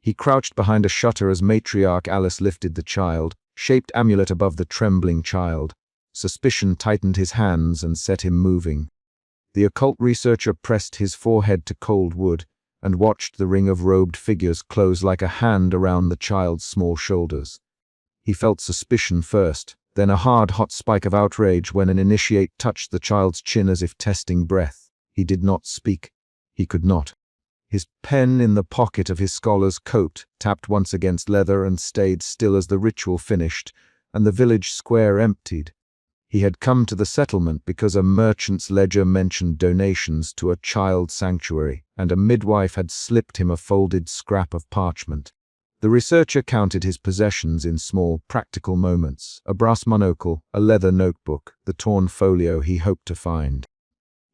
He crouched behind a shutter as matriarch Alice lifted the child-shaped amulet above the trembling child. Suspicion tightened his hands and set him moving. The occult researcher pressed his forehead to cold wood and watched the ring of robed figures close like a hand around the child's small shoulders. He felt suspicion first, then a hard, hot spike of outrage when an initiate touched the child's chin as if testing breath. He did not speak. He could not. His pen in the pocket of his scholar's coat tapped once against leather and stayed still as the ritual finished, and the village square emptied. He had come to the settlement because a merchant's ledger mentioned donations to a child sanctuary, and a midwife had slipped him a folded scrap of parchment. The researcher counted his possessions in small, practical moments: a brass monocle, a leather notebook, the torn folio he hoped to find.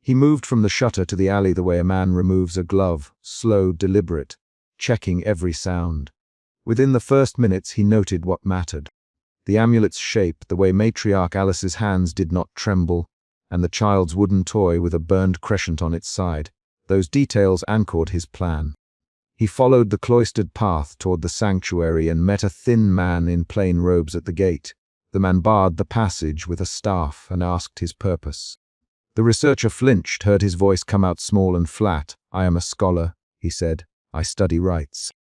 He moved from the shutter to the alley the way a man removes a glove, slow, deliberate, checking every sound. Within the first minutes he noted what mattered. The amulet's shape, the way matriarch Alice's hands did not tremble, and the child's wooden toy with a burned crescent on its side. Those details anchored his plan. He followed the cloistered path toward the sanctuary and met a thin man in plain robes at the gate. The man barred the passage with a staff and asked his purpose. The researcher flinched, heard his voice come out small and flat. "I am a scholar," he said. "I study rites.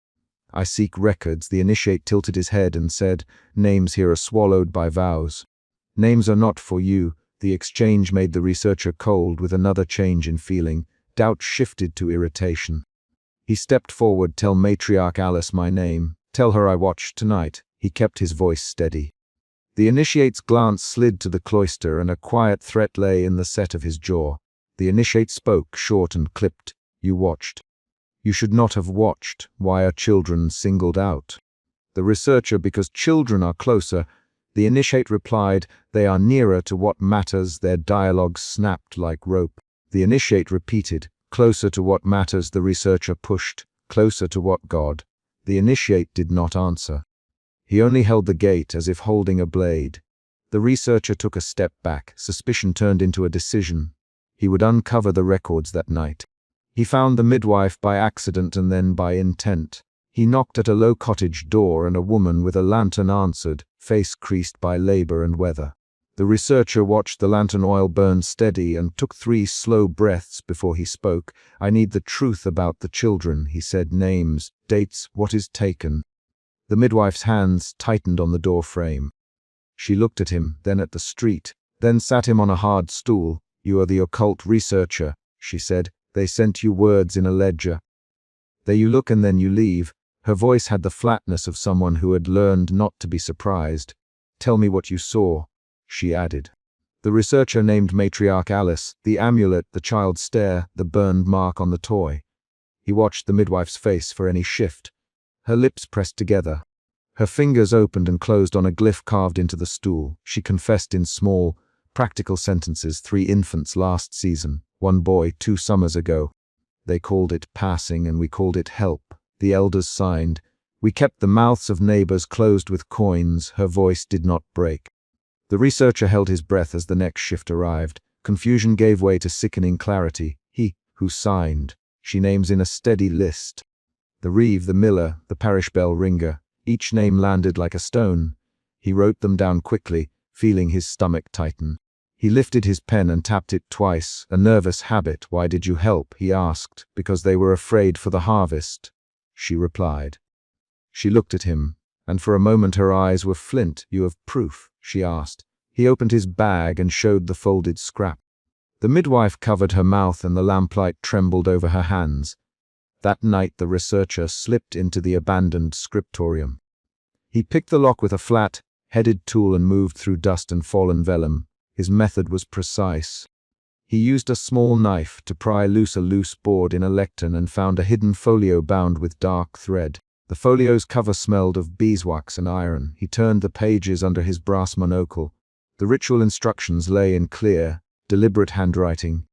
I seek records." The initiate tilted his head and said, "Names here are swallowed by vows. Names are not for you." The exchange made the researcher cold with another change in feeling. Doubt shifted to irritation. He stepped forward. "Tell matriarch Alice my name. Tell her I watched tonight." He kept his voice steady. The initiate's glance slid to the cloister, and a quiet threat lay in the set of his jaw. The initiate spoke, short and clipped. "You watched. You should not have watched. Why are children singled out?" The researcher, "Because children are closer." The initiate replied, "They are nearer to what matters." Their dialogue snapped like rope. The initiate repeated, "Closer to what matters." The researcher pushed, "Closer to what, God?" The initiate did not answer. He only held the gate as if holding a blade. The researcher took a step back. Suspicion turned into a decision. He would uncover the records that night. He found the midwife by accident and then by intent. He knocked at a low cottage door and a woman with a lantern answered, face creased by labor and weather. The researcher watched the lantern oil burn steady and took 3 slow breaths before he spoke. "I need the truth about the children," he said. "Names, dates, what is taken." The midwife's hands tightened on the door frame. She looked at him, then at the street, then sat him on a hard stool. "You are the occult researcher," she said. "They sent you words in a ledger. There you look and then you leave." Her voice had the flatness of someone who had learned not to be surprised. "Tell me what you saw," she added. The researcher named matriarch Alice, the amulet, the child's stare, the burned mark on the toy. He watched the midwife's face for any shift. Her lips pressed together. Her fingers opened and closed on a glyph carved into the stool. She confessed in small, practical sentences. 3 infants last season. 1 boy 2 summers ago. They called it passing and we called it help. The elders signed. We kept the mouths of neighbors closed with coins. Her voice did not break. The researcher held his breath as the next shift arrived. Confusion gave way to sickening clarity. He who signed. She names in a steady list. The reeve, the miller, the parish bell ringer. Each name landed like a stone. He wrote them down quickly, feeling his stomach tighten. He lifted his pen and tapped it twice, a nervous habit. "Why did you help?" he asked. "Because they were afraid for the harvest," she replied. She looked at him, and for a moment her eyes were flint. "You have proof?" she asked. He opened his bag and showed the folded scrap. The midwife covered her mouth and the lamplight trembled over her hands. That night the researcher slipped into the abandoned scriptorium. He picked the lock with a flat-headed tool and moved through dust and fallen vellum. His method was precise. He used a small knife to pry loose a loose board in a lectern and found a hidden folio bound with dark thread. The folio's cover smelled of beeswax and iron. He turned the pages under his brass monocle. The ritual instructions lay in clear, deliberate handwriting.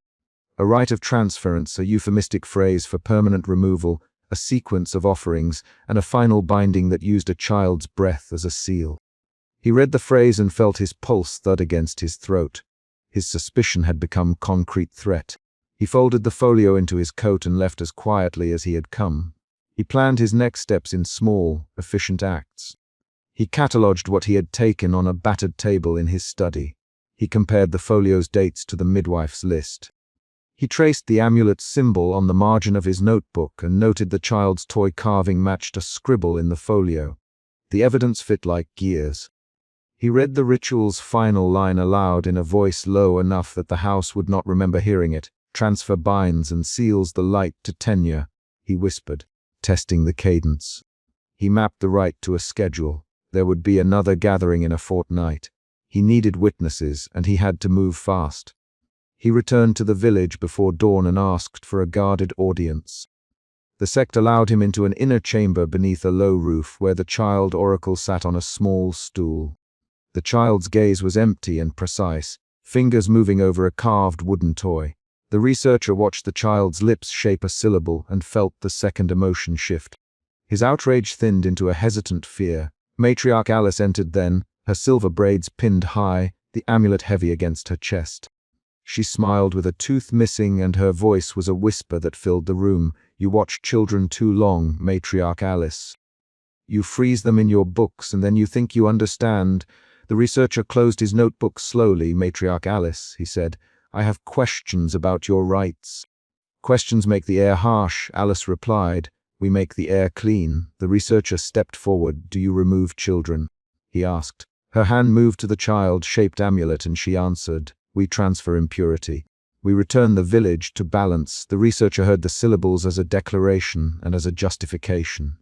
A rite of transference, a euphemistic phrase for permanent removal, a sequence of offerings, and a final binding that used a child's breath as a seal. He read the phrase and felt his pulse thud against his throat. His suspicion had become concrete threat. He folded the folio into his coat and left as quietly as he had come. He planned his next steps in small, efficient acts. He catalogued what he had taken on a battered table in his study. He compared the folio's dates to the midwife's list. He traced the amulet's symbol on the margin of his notebook and noted the child's toy carving matched a scribble in the folio. The evidence fit like gears. He read the ritual's final line aloud in a voice low enough that the house would not remember hearing it. "Transfer binds and seals the light to tenure," he whispered, testing the cadence. He mapped the rite to a schedule. There would be another gathering in a fortnight. He needed witnesses, and he had to move fast. He returned to the village before dawn and asked for a guarded audience. The sect allowed him into an inner chamber beneath a low roof where the child oracle sat on a small stool. The child's gaze was empty and precise, fingers moving over a carved wooden toy. The researcher watched the child's lips shape a syllable and felt the second emotion shift. His outrage thinned into a hesitant fear. Matriarch Alice entered then, her silver braids pinned high, the amulet heavy against her chest. She smiled with a tooth missing, and her voice was a whisper that filled the room. "You watch children too long, Matriarch Alice. You freeze them in your books, and then you think you understand." The researcher closed his notebook slowly. "Matriarch Alice," he said, "I have questions about your rites." "Questions make the air harsh," Alice replied. "We make the air clean." The researcher stepped forward. "Do you remove children?" he asked. Her hand moved to the child-shaped amulet, and she answered, "We transfer impurity. We return the village to balance." The researcher heard the syllables as a declaration and as a justification.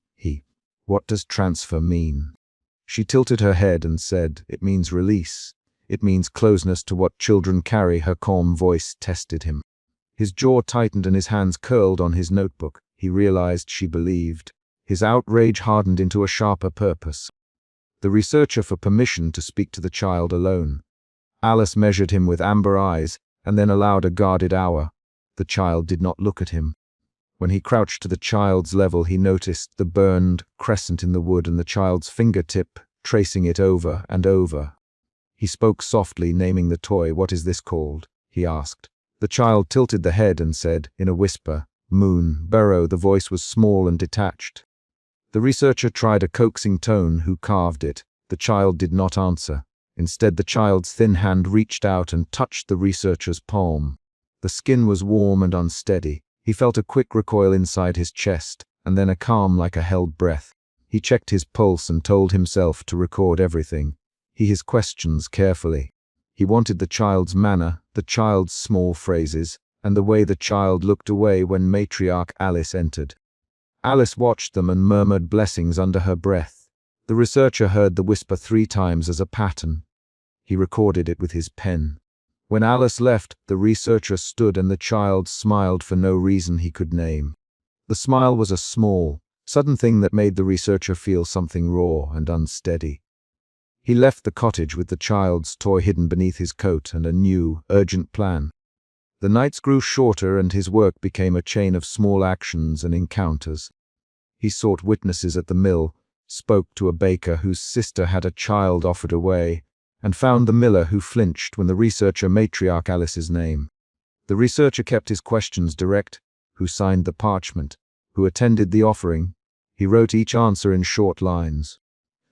"What does transfer mean?" She tilted her head and said, "It means release. It means closeness to what children carry." Her calm voice tested him. His jaw tightened and his hands curled on his notebook. He realized she believed. His outrage hardened into a sharper purpose. The researcher for permission to speak to the child alone. Alice measured him with amber eyes, and then allowed a guarded hour. The child did not look at him. When he crouched to the child's level, he noticed the burned crescent in the wood and the child's fingertip, tracing it over and over. He spoke softly, naming the toy. "What is this called?" he asked. The child tilted the head and said, in a whisper, "Moon Burrow." The voice was small and detached. The researcher tried a coaxing tone. "Who carved it?" The child did not answer. Instead, the child's thin hand reached out and touched the researcher's palm. The skin was warm and unsteady. He felt a quick recoil inside his chest, and then a calm like a held breath. He checked his pulse and told himself to record everything. His questions carefully. He wanted the child's manner, the child's small phrases, and the way the child looked away when Matriarch Alice entered. Alice watched them and murmured blessings under her breath. The researcher heard the whisper 3 times as a pattern. He recorded it with his pen. When Alice left, the researcher stood and the child smiled for no reason he could name. The smile was a small, sudden thing that made the researcher feel something raw and unsteady. He left the cottage with the child's toy hidden beneath his coat and a new, urgent plan. The nights grew shorter and his work became a chain of small actions and encounters. He sought witnesses at the mill, spoke to a baker whose sister had a child offered away, and found the miller who flinched when the researcher Matriarch Alice's name. The researcher kept his questions direct. Who signed the parchment? Who attended the offering? He wrote each answer in short lines.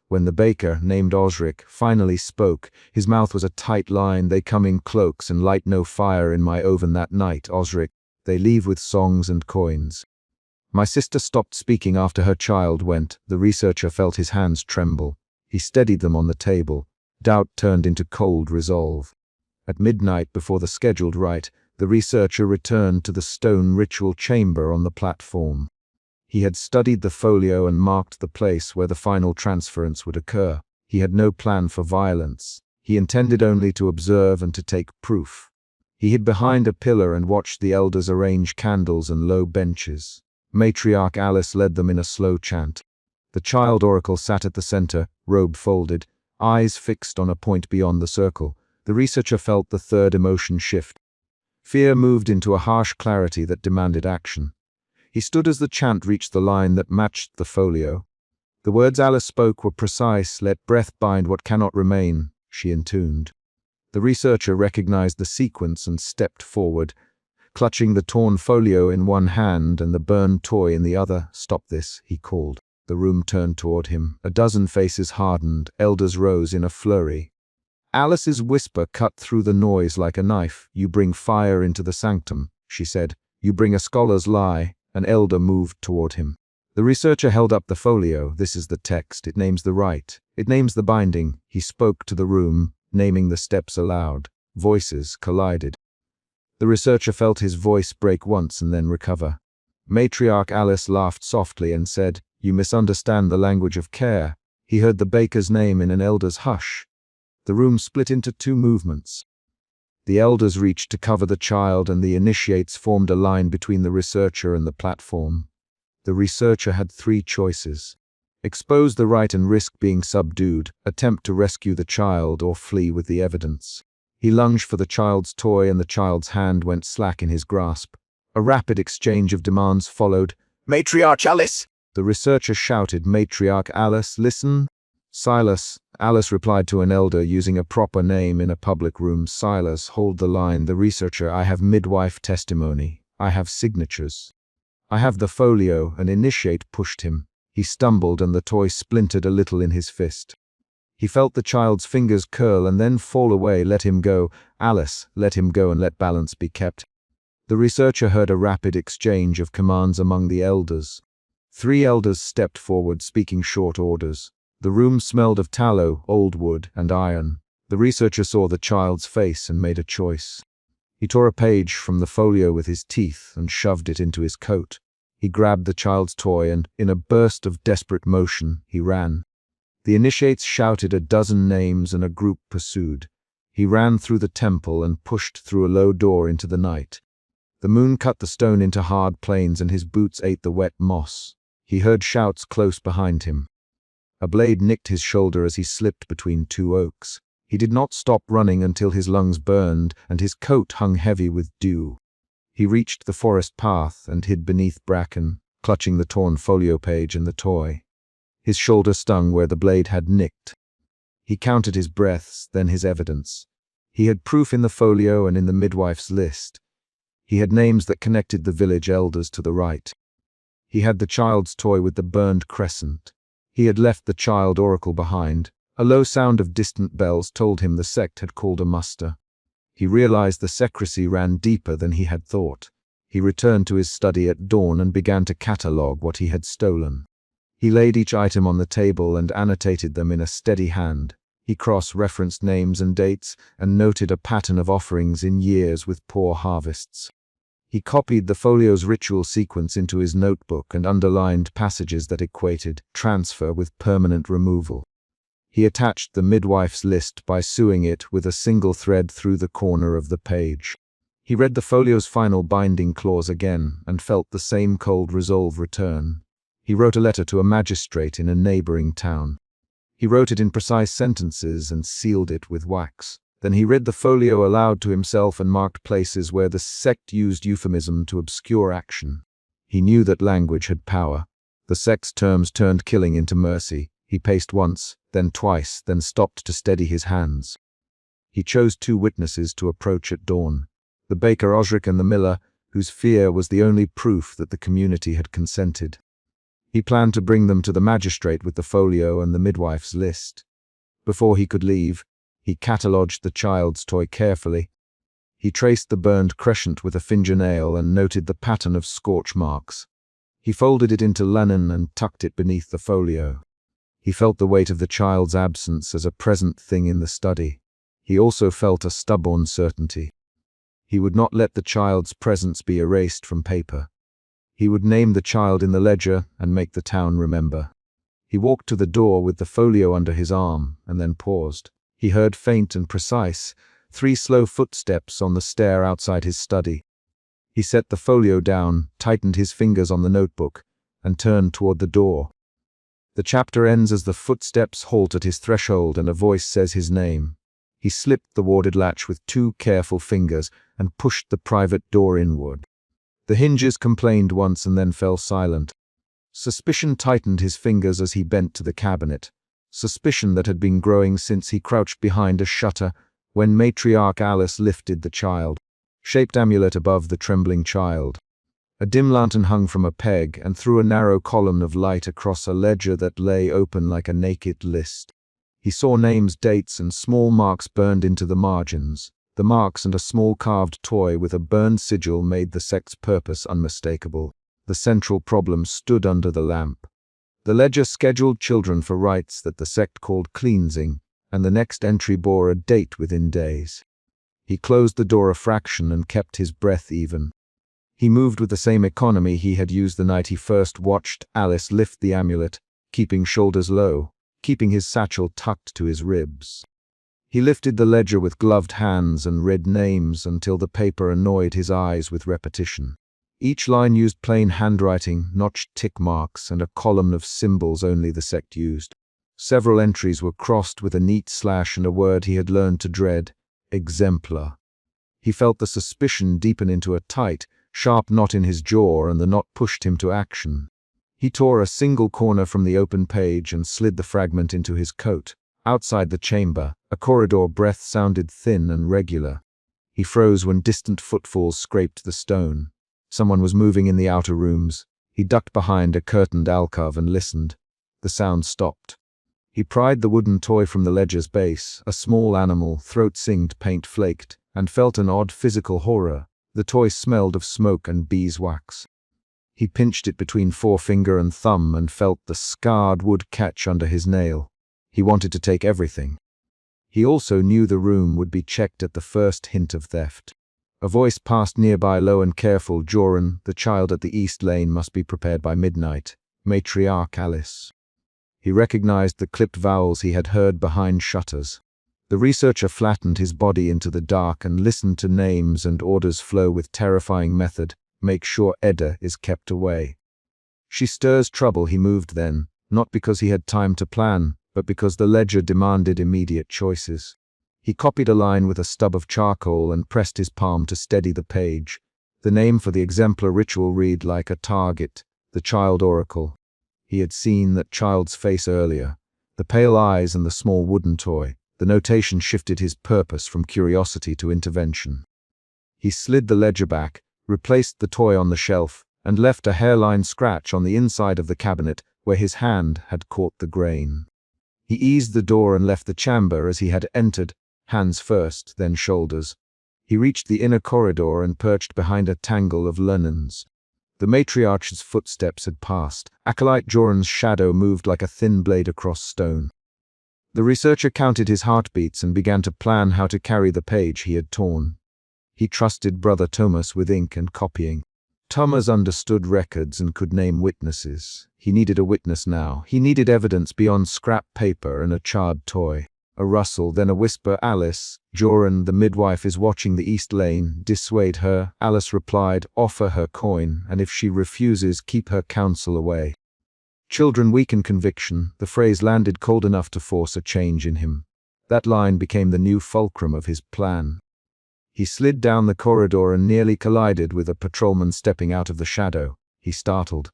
When the baker, named Osric, finally spoke, his mouth was a tight line. "They come in cloaks and light no fire in my oven that night, Osric. They leave with songs and coins." My sister stopped speaking after her child went. The researcher felt his hands tremble. He steadied them on the table. Doubt turned into cold resolve. At midnight, before the scheduled rite, the researcher returned to the stone ritual chamber on the platform. He had studied the folio and marked the place where the final transference would occur. He had no plan for violence. He intended only to observe and to take proof. He hid behind a pillar and watched the elders arrange candles and low benches. Matriarch Alice led them in a slow chant. The child oracle sat at the center, robe folded, eyes fixed on a point beyond the circle. The researcher felt the third emotion shift. Fear moved into a harsh clarity that demanded action. He stood as the chant reached the line that matched the folio. The words Alice spoke were precise. "Let breath bind what cannot remain," she intoned. The researcher recognized the sequence and stepped forward. clutching the torn folio in one hand and the burned toy in the other. "Stop this," he called. The room turned toward him. A dozen faces hardened. Elders rose in a flurry. Alice's whisper cut through the noise like a knife. "You bring fire into the sanctum," she said. "You bring a scholar's lie." An elder moved toward him. The researcher held up the folio. "This is the text. It names the rite. It names the binding." He spoke to the room, naming the steps aloud. Voices collided. The researcher felt his voice break once and then recover. Matriarch Alice laughed softly and said, "You misunderstand the language of care." He heard the baker's name in an elder's hush. The room split into two movements. The elders reached to cover the child, and the initiates formed a line between the researcher and the platform. The researcher had three choices: expose the rite and risk being subdued, attempt to rescue the child, or flee with the evidence. He lunged for the child's toy, and the child's hand went slack in his grasp. A rapid exchange of demands followed. "Matriarch Alice!" The researcher shouted. "Matriarch Alice, listen." "Silas," Alice replied to an elder using a proper name in a public room. "Silas, hold the line." The researcher: "I have midwife testimony. I have signatures. I have the folio." An initiate pushed him. He stumbled and the toy splintered a little in his fist. He felt the child's fingers curl and then fall away. "Let him go, Alice, let him go, and let balance be kept." The researcher heard a rapid exchange of commands among the elders. Three elders stepped forward, speaking short orders. The room smelled of tallow, old wood, and iron. The researcher saw the child's face and made a choice. He tore a page from the folio with his teeth and shoved it into his coat. He grabbed the child's toy and, in a burst of desperate motion, he ran. The initiates shouted a dozen names and a group pursued. He ran through the temple and pushed through a low door into the night. The moon cut the stone into hard planes and his boots ate the wet moss. He heard shouts close behind him. A blade nicked his shoulder as he slipped between two oaks. He did not stop running until his lungs burned and his coat hung heavy with dew. He reached the forest path and hid beneath bracken, clutching the torn folio page and the toy. His shoulder stung where the blade had nicked. He counted his breaths, then his evidence. He had proof in the folio and in the midwife's list. He had names that connected the village elders to the rite. He had the child's toy with the burned crescent. He had left the child oracle behind. A low sound of distant bells told him the sect had called a muster. He realized the secrecy ran deeper than he had thought. He returned to his study at dawn and began to catalogue what he had stolen. He laid each item on the table and annotated them in a steady hand. He cross-referenced names and dates and noted a pattern of offerings in years with poor harvests. He copied the folio's ritual sequence into his notebook and underlined passages that equated transfer with permanent removal. He attached the midwife's list by sewing it with a single thread through the corner of the page. He read the folio's final binding clause again and felt the same cold resolve return. He wrote a letter to a magistrate in a neighboring town. He wrote it in precise sentences and sealed it with wax. Then he read the folio aloud to himself and marked places where the sect used euphemism to obscure action. He knew that language had power. The sect's terms turned killing into mercy. He paced once, then twice, then stopped to steady his hands. He chose two witnesses to approach at dawn: the baker Osric and the miller, whose fear was the only proof that the community had consented. He planned to bring them to the magistrate with the folio and the midwife's list. Before he could leave, he catalogued the child's toy carefully. He traced the burned crescent with a fingernail and noted the pattern of scorch marks. He folded it into linen and tucked it beneath the folio. He felt the weight of the child's absence as a present thing in the study. He also felt a stubborn certainty. He would not let the child's presence be erased from paper. He would name the child in the ledger and make the town remember. He walked to the door with the folio under his arm and then paused. He heard faint and precise, 3 slow footsteps on the stair outside his study. He set the folio down, tightened his fingers on the notebook, and turned toward the door. The chapter ends as the footsteps halt at his threshold and a voice says his name. He slipped the warded latch with 2 careful fingers and pushed the private door inward. The hinges complained once and then fell silent. Suspicion tightened his fingers as he bent to the cabinet. Suspicion that had been growing since he crouched behind a shutter when Matriarch Alice lifted the child. shaped amulet above the trembling child. A dim lantern hung from a peg and threw a narrow column of light across a ledger that lay open like a naked list. He saw names, dates, and small marks burned into the margins. The marks and a small carved toy with a burned sigil made the sect's purpose unmistakable. The central problem stood under the lamp. The ledger scheduled children for rites that the sect called cleansing, and the next entry bore a date within days. He closed the door a fraction and kept his breath even. He moved with the same economy he had used the night he first watched Alice lift the amulet, keeping shoulders low, keeping his satchel tucked to his ribs. He lifted the ledger with gloved hands and read names until the paper annoyed his eyes with repetition. Each line used plain handwriting, notched tick marks, and a column of symbols only the sect used. Several entries were crossed with a neat slash and a word he had learned to dread: exemplar. He felt the suspicion deepen into a tight, sharp knot in his jaw, and the knot pushed him to action. He tore a single corner from the open page and slid the fragment into his coat. Outside the chamber, a corridor breath sounded thin and regular. He froze when distant footfalls scraped the stone. Someone was moving in the outer rooms. He ducked behind a curtained alcove and listened. The sound stopped. He pried the wooden toy from the ledger's base, a small animal, throat-singed, paint-flaked, and felt an odd physical horror. The toy smelled of smoke and beeswax. He pinched it between forefinger and thumb and felt the scarred wood catch under his nail. He wanted to take everything. He also knew the room would be checked at the first hint of theft. A voice passed nearby, low and careful. Joran, the child at the east lane, must be prepared by midnight. Matriarch Alice. He recognized the clipped vowels he had heard behind shutters. The researcher flattened his body into the dark and listened to names and orders flow with terrifying method. Make sure Edda is kept away. She stirs trouble, he moved then, not because he had time to plan, but because the ledger demanded immediate choices. He copied a line with a stub of charcoal and pressed his palm to steady the page. The name for the exemplar ritual read like a target: the Child Oracle. He had seen that child's face earlier, the pale eyes and the small wooden toy. The notation shifted his purpose from curiosity to intervention. He slid the ledger back, replaced the toy on the shelf, and left a hairline scratch on the inside of the cabinet where his hand had caught the grain. He eased the door and left the chamber as he had entered, hands first, then shoulders. He reached the inner corridor and perched behind a tangle of linens. The matriarch's footsteps had passed. Acolyte Joran's shadow moved like a thin blade across stone. The researcher counted his heartbeats and began to plan how to carry the page he had torn. He trusted Brother Thomas with ink and copying. Thomas understood records and could name witnesses. He needed a witness now. He needed evidence beyond scrap paper and a charred toy. A rustle, then a whisper. Alice, Joran, the midwife, is watching the east lane. Dissuade her. Alice replied, offer her coin, and if she refuses, keep her counsel away. Children weaken conviction. The phrase landed cold enough to force a change in him. That line became the new fulcrum of his plan. He slid down the corridor and nearly collided with a patrolman stepping out of the shadow. He startled.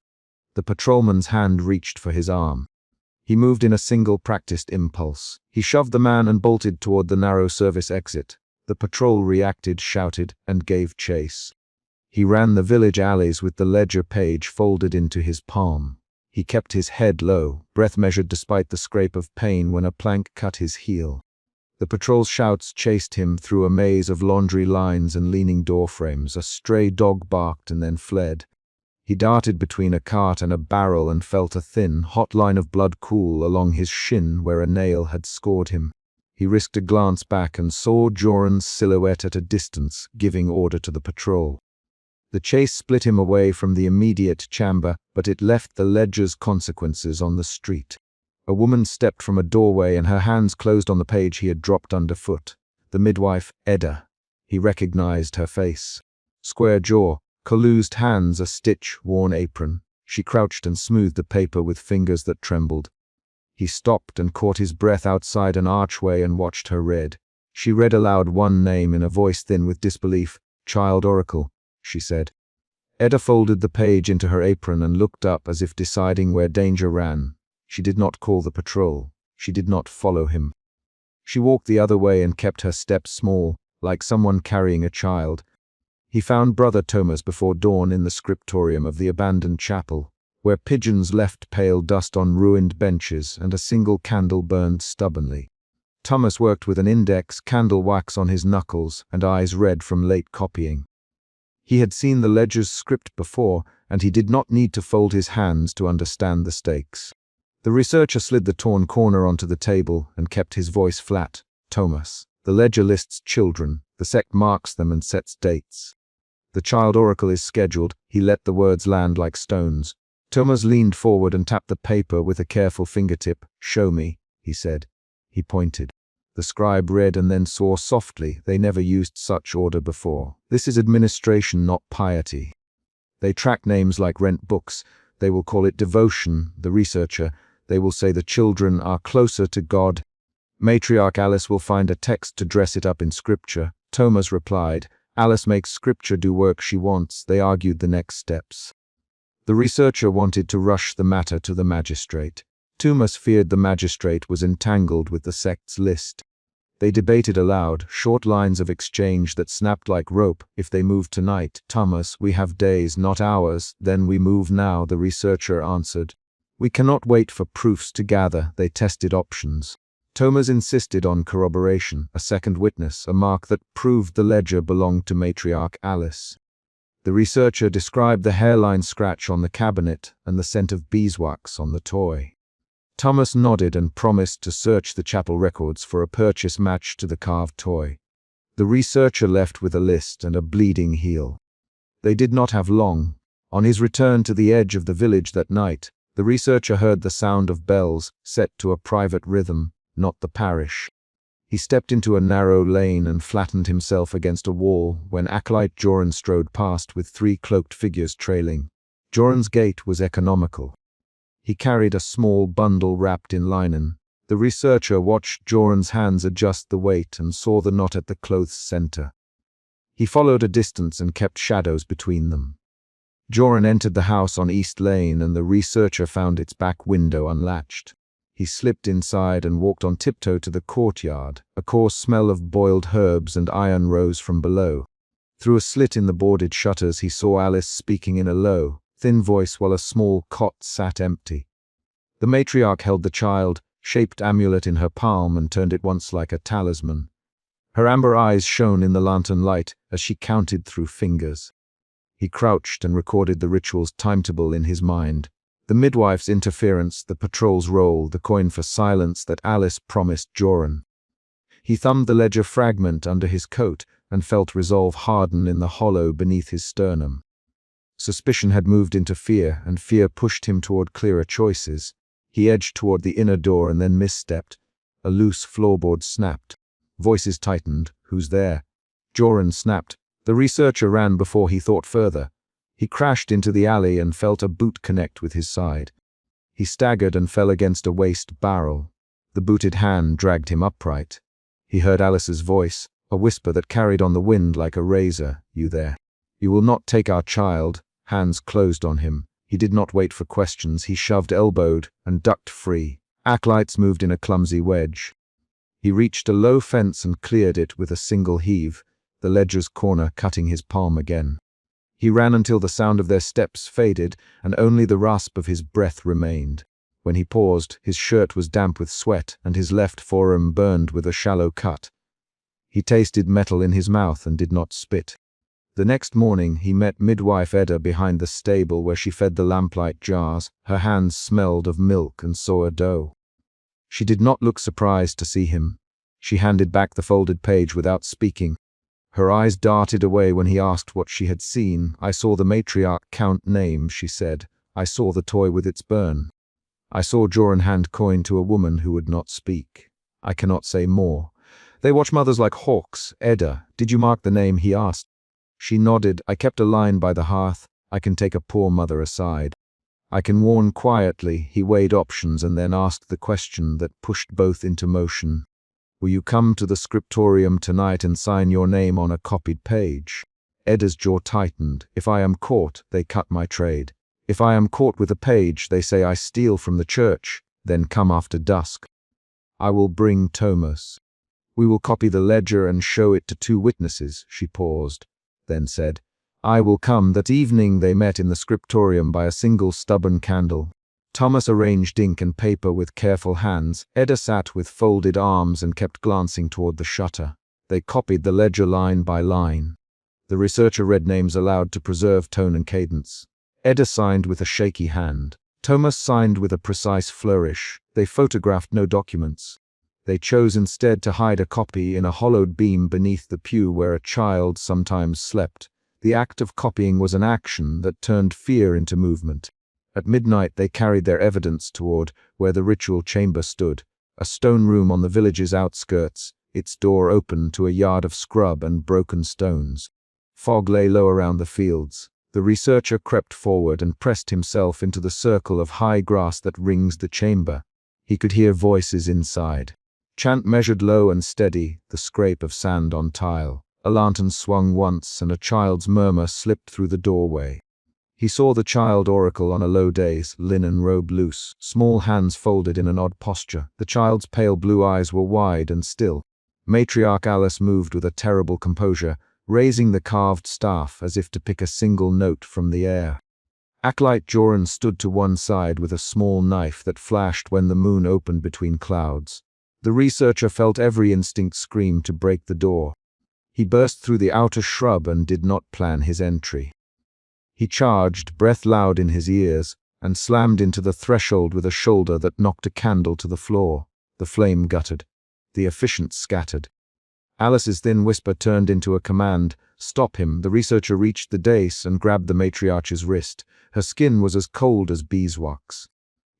The patrolman's hand reached for his arm. He moved in a single practiced impulse. He shoved the man and bolted toward the narrow service exit. The patrol reacted, shouted, and gave chase. He ran the village alleys with the ledger page folded into his palm. He kept his head low, breath measured despite the scrape of pain when a plank cut his heel. The patrol's shouts chased him through a maze of laundry lines and leaning doorframes. A stray dog barked and then fled. He darted between a cart and a barrel and felt a thin, hot line of blood cool along his shin where a nail had scored him. He risked a glance back and saw Joran's silhouette at a distance, giving order to the patrol. The chase split him away from the immediate chamber, but it left the ledger's consequences on the street. A woman stepped from a doorway and her hands closed on the page he had dropped underfoot. The midwife, Edda. He recognized her face. Square jaw, collused hands, a stitch-worn apron. She crouched and smoothed the paper with fingers that trembled. He stopped and caught his breath outside an archway and watched her read. She read aloud one name in a voice thin with disbelief. Child Oracle, she said. Edda folded the page into her apron and looked up as if deciding where danger ran. She did not call the patrol. She did not follow him. She walked the other way and kept her steps small, like someone carrying a child. He found Brother Thomas before dawn in the scriptorium of the abandoned chapel, where pigeons left pale dust on ruined benches and a single candle burned stubbornly. Thomas worked with an index, candle wax on his knuckles, and eyes red from late copying. He had seen the ledger's script before, and he did not need to fold his hands to understand the stakes. The researcher slid the torn corner onto the table and kept his voice flat. Thomas, the ledger lists children, the sect marks them and sets dates. The child oracle is scheduled. He let the words land like stones. Thomas leaned forward and tapped the paper with a careful fingertip. "Show me," he said. He pointed. The scribe read and then saw softly. They never used such order before. This is administration, not piety. They track names like rent books. They will call it devotion. The researcher, they will say the children are closer to God. Matriarch Alice will find a text to dress it up in scripture. Thomas replied, "Alice makes scripture do work she wants." They argued the next steps. The researcher wanted to rush the matter to the magistrate. Thomas feared the magistrate was entangled with the sect's list. They debated aloud, short lines of exchange that snapped like rope. "If they move tonight, Thomas, we have days, not hours. Then we move now," the researcher answered. "We cannot wait for proofs to gather." They tested options. Thomas insisted on corroboration, a second witness, a mark that proved the ledger belonged to Matriarch Alice. The researcher described the hairline scratch on the cabinet and the scent of beeswax on the toy. Thomas nodded and promised to search the chapel records for a purchase matched to the carved toy. The researcher left with a list and a bleeding heel. They did not have long. On his return to the edge of the village that night, the researcher heard the sound of bells, set to a private rhythm, not the parish. He stepped into a narrow lane and flattened himself against a wall when acolyte Joran strode past with 3 cloaked figures trailing. Joran's gait was economical. He carried a small bundle wrapped in linen. The researcher watched Joran's hands adjust the weight and saw the knot at the cloth's center. He followed a distance and kept shadows between them. Joran entered the house on East Lane and the researcher found its back window unlatched. He slipped inside and walked on tiptoe to the courtyard. A coarse smell of boiled herbs and iron rose from below. Through a slit in the boarded shutters he saw Alice speaking in a low, thin voice while a small cot sat empty. The matriarch held the child-shaped amulet in her palm and turned it once like a talisman. Her amber eyes shone in the lantern light as she counted through fingers. He crouched and recorded the ritual's timetable in his mind. The midwife's interference, the patrol's role, the coin for silence that Alice promised Joran. He thumbed the ledger fragment under his coat and felt resolve harden in the hollow beneath his sternum. Suspicion had moved into fear, and fear pushed him toward clearer choices. He edged toward the inner door and then misstepped. A loose floorboard snapped. Voices tightened. "Who's there?" Joran snapped. The researcher ran before he thought further. He crashed into the alley and felt a boot connect with his side. He staggered and fell against a waste barrel. The booted hand dragged him upright. He heard Alice's voice, a whisper that carried on the wind like a razor. "You there? You will not take our child." Hands closed on him. He did not wait for questions. He shoved, elbowed, and ducked free. Acolytes moved in a clumsy wedge. He reached a low fence and cleared it with a single heave, the ledger's corner cutting his palm again. He ran until the sound of their steps faded and only the rasp of his breath remained. When he paused, his shirt was damp with sweat and his left forearm burned with a shallow cut. He tasted metal in his mouth and did not spit. The next morning, he met midwife Edda behind the stable where she fed the lamplight jars. Her hands smelled of milk and sourdough. She did not look surprised to see him. She handed back the folded page without speaking. Her eyes darted away when he asked what she had seen. "I saw the matriarch count names," she said. "I saw the toy with its burn. I saw Joran hand coin to a woman who would not speak. I cannot say more. They watch mothers like hawks." "Edda, did you mark the name?" he asked. She nodded. "I kept a line by the hearth. I can take a poor mother aside. I can warn quietly." He weighed options and then asked the question that pushed both into motion. "Will you come to the scriptorium tonight and sign your name on a copied page?" Edda's jaw tightened. "If I am caught, they cut my trade. If I am caught with a page, they say I steal from the church, then come after dusk. I will bring Thomas. We will copy the ledger and show it to 2 witnesses." She paused, then said, I will come. That evening they met in the scriptorium by a single stubborn candle. Thomas arranged ink and paper with careful hands. Edda sat with folded arms and kept glancing toward the shutter. They copied the ledger line by line. The researcher read names aloud to preserve tone and cadence. Edda signed with a shaky hand. Thomas signed with a precise flourish. They photographed no documents. They chose instead to hide a copy in a hollowed beam beneath the pew where a child sometimes slept. The act of copying was an action that turned fear into movement. At midnight they carried their evidence toward where the ritual chamber stood, a stone room on the village's outskirts, its door open to a yard of scrub and broken stones. Fog lay low around the fields. The researcher crept forward and pressed himself into the circle of high grass that rings the chamber. He could hear voices inside. Chant measured low and steady, the scrape of sand on tile. A lantern swung once, and a child's murmur slipped through the doorway. He saw the child oracle on a low dais, linen robe loose, small hands folded in an odd posture. The child's pale blue eyes were wide and still. Matriarch Alice moved with a terrible composure, raising the carved staff as if to pick a single note from the air. Acolyte Joran stood to one side with a small knife that flashed when the moon opened between clouds. The researcher felt every instinct scream to break the door. He burst through the outer shrub and did not plan his entry. He charged, breath loud in his ears, and slammed into the threshold with a shoulder that knocked a candle to the floor. The flame guttered. The officiant scattered. Alice's thin whisper turned into a command. Stop him. The researcher reached the dais and grabbed the matriarch's wrist. Her skin was as cold as beeswax.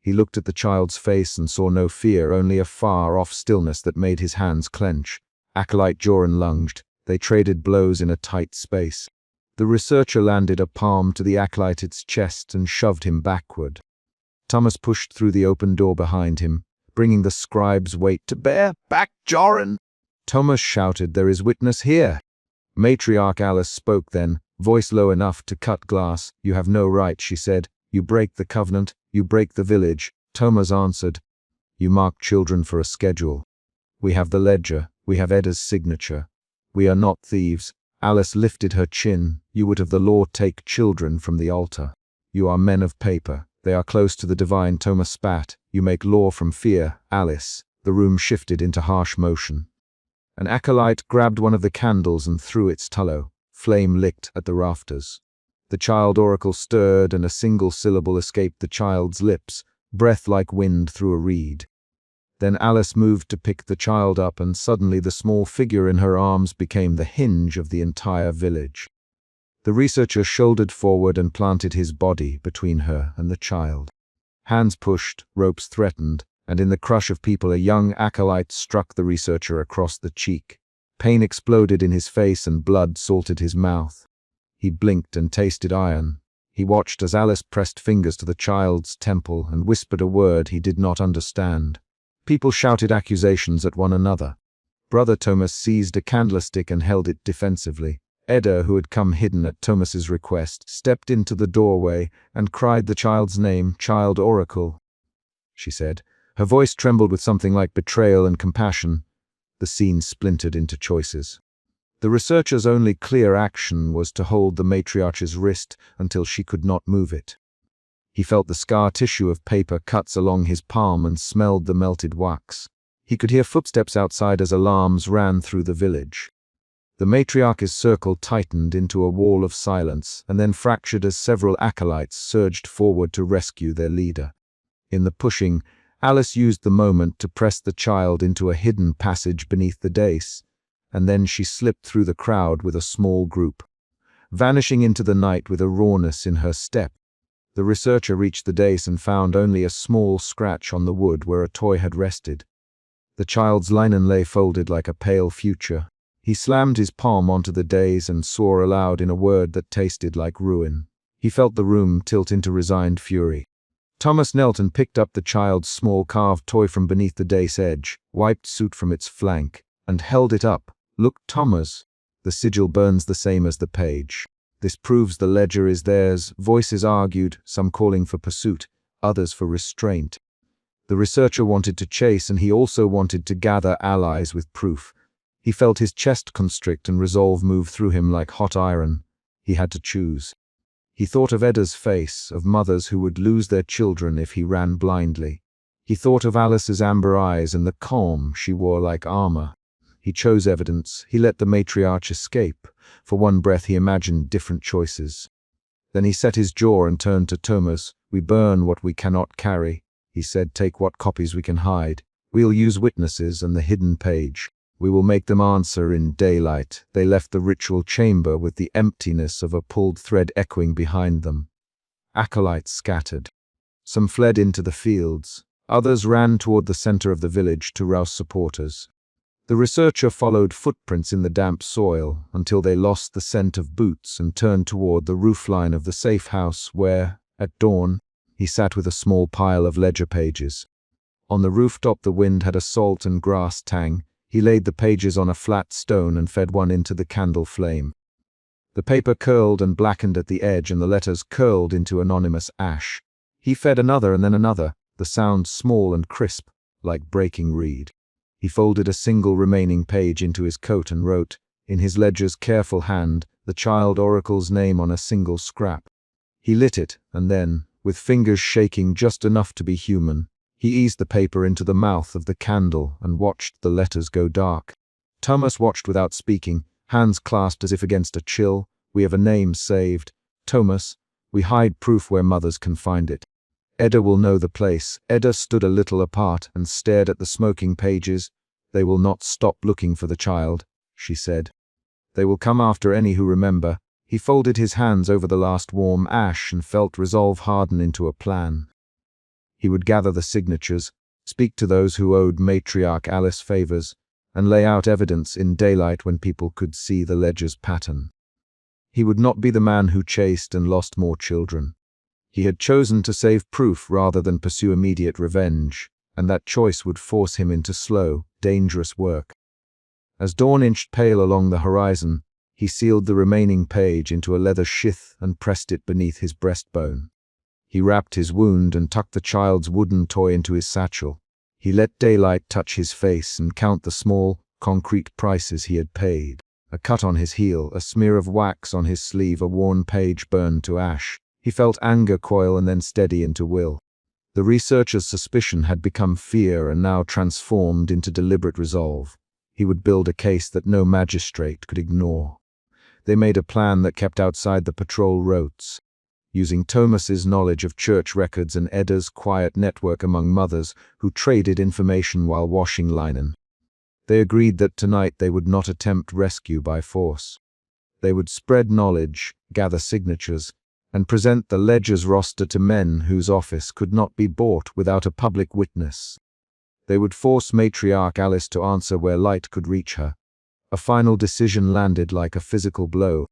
He looked at the child's face and saw no fear, only a far-off stillness that made his hands clench. Acolyte Joran lunged. They traded blows in a tight space. The researcher landed a palm to the acolyte's chest and shoved him backward. Thomas pushed through the open door behind him, bringing the scribe's weight to bear. Back, Joran! Thomas shouted, there is witness here. Matriarch Alice spoke then, voice low enough to cut glass. You have no right, she said. You break the covenant, you break the village. Thomas answered, you mark children for a schedule. We have the ledger, we have Edda's signature. We are not thieves. Alice lifted her chin. You would have the law take children from the altar. You are men of paper. They are close to the divine. Thomas spat. You make law from fear, Alice. The room shifted into harsh motion. An acolyte grabbed one of the candles and threw its tallow. Flame licked at the rafters. The child oracle stirred and a single syllable escaped the child's lips, breath like wind through a reed. Then Alice moved to pick the child up, and suddenly the small figure in her arms became the hinge of the entire village. The researcher shouldered forward and planted his body between her and the child. Hands pushed, ropes threatened, and in the crush of people a young acolyte struck the researcher across the cheek. Pain exploded in his face and blood salted his mouth. He blinked and tasted iron. He watched as Alice pressed fingers to the child's temple and whispered a word he did not understand. People shouted accusations at one another. Brother Thomas seized a candlestick and held it defensively. Edda, who had come hidden at Thomas's request, stepped into the doorway and cried the child's name. Child oracle, she said. Her voice trembled with something like betrayal and compassion. The scene splintered into choices. The researcher's only clear action was to hold the matriarch's wrist until she could not move it. He felt the scar tissue of paper cuts along his palm and smelled the melted wax. He could hear footsteps outside as alarms ran through the village. The matriarch's circle tightened into a wall of silence and then fractured as several acolytes surged forward to rescue their leader. In the pushing, Alice used the moment to press the child into a hidden passage beneath the dais, and then she slipped through the crowd with a small group, vanishing into the night with a rawness in her step. The researcher reached the dais and found only a small scratch on the wood where a toy had rested. The child's linen lay folded like a pale future. He slammed his palm onto the dais and swore aloud in a word that tasted like ruin. He felt the room tilt into resigned fury. Thomas knelt and picked up the child's small carved toy from beneath the dais edge, wiped soot from its flank, and held it up. Look, Thomas. The sigil burns the same as the page. This proves the ledger is theirs. Voices argued, some calling for pursuit, others for restraint. The researcher wanted to chase, and he also wanted to gather allies with proof. He felt his chest constrict and resolve move through him like hot iron. He had to choose. He thought of Edda's face, of mothers who would lose their children if he ran blindly. He thought of Alice's amber eyes and the calm she wore like armor. He chose evidence. He let the matriarch escape. For one breath he imagined different choices. Then he set his jaw and turned to Thomas. "We burn what we cannot carry," he said. "Take what copies we can hide. We'll use witnesses and the hidden page. We will make them answer in daylight." They left the ritual chamber with the emptiness of a pulled thread echoing behind them. Acolytes scattered. Some fled into the fields. Others ran toward the center of the village to rouse supporters. The researcher followed footprints in the damp soil until they lost the scent of boots and turned toward the roofline of the safe house where, at dawn, he sat with a small pile of ledger pages. On the rooftop the wind had a salt and grass tang. He laid the pages on a flat stone and fed one into the candle flame. The paper curled and blackened at the edge and the letters curled into anonymous ash. He fed another and then another, the sound small and crisp, like breaking reed. He folded a single remaining page into his coat and wrote, in his ledger's careful hand, the child oracle's name on a single scrap. He lit it, and then, with fingers shaking just enough to be human, he eased the paper into the mouth of the candle and watched the letters go dark. Thomas watched without speaking, hands clasped as if against a chill. "We have a name saved. Thomas, we hide proof where mothers can find it. Edda will know the place." Edda stood a little apart and stared at the smoking pages. "They will not stop looking for the child," she said. "They will come after any who remember." He folded his hands over the last warm ash and felt resolve harden into a plan. He would gather the signatures, speak to those who owed matriarch Alice favors, and lay out evidence in daylight when people could see the ledger's pattern. He would not be the man who chased and lost more children. He had chosen to save proof rather than pursue immediate revenge, and that choice would force him into slow, dangerous work. As dawn inched pale along the horizon, he sealed the remaining page into a leather sheath and pressed it beneath his breastbone. He wrapped his wound and tucked the child's wooden toy into his satchel. He let daylight touch his face and count the small, concrete prices he had paid. A cut on his heel, a smear of wax on his sleeve, a worn page burned to ash. He felt anger coil and then steady into will. The researcher's suspicion had become fear and now transformed into deliberate resolve. He would build a case that no magistrate could ignore. They made a plan that kept outside the patrol routes. Using Thomas's knowledge of church records and Edda's quiet network among mothers who traded information while washing linen. They agreed that tonight they would not attempt rescue by force. They would spread knowledge, gather signatures, and present the ledger's roster to men whose office could not be bought without a public witness. They would force matriarch Alice to answer where light could reach her. A final decision landed like a physical blow.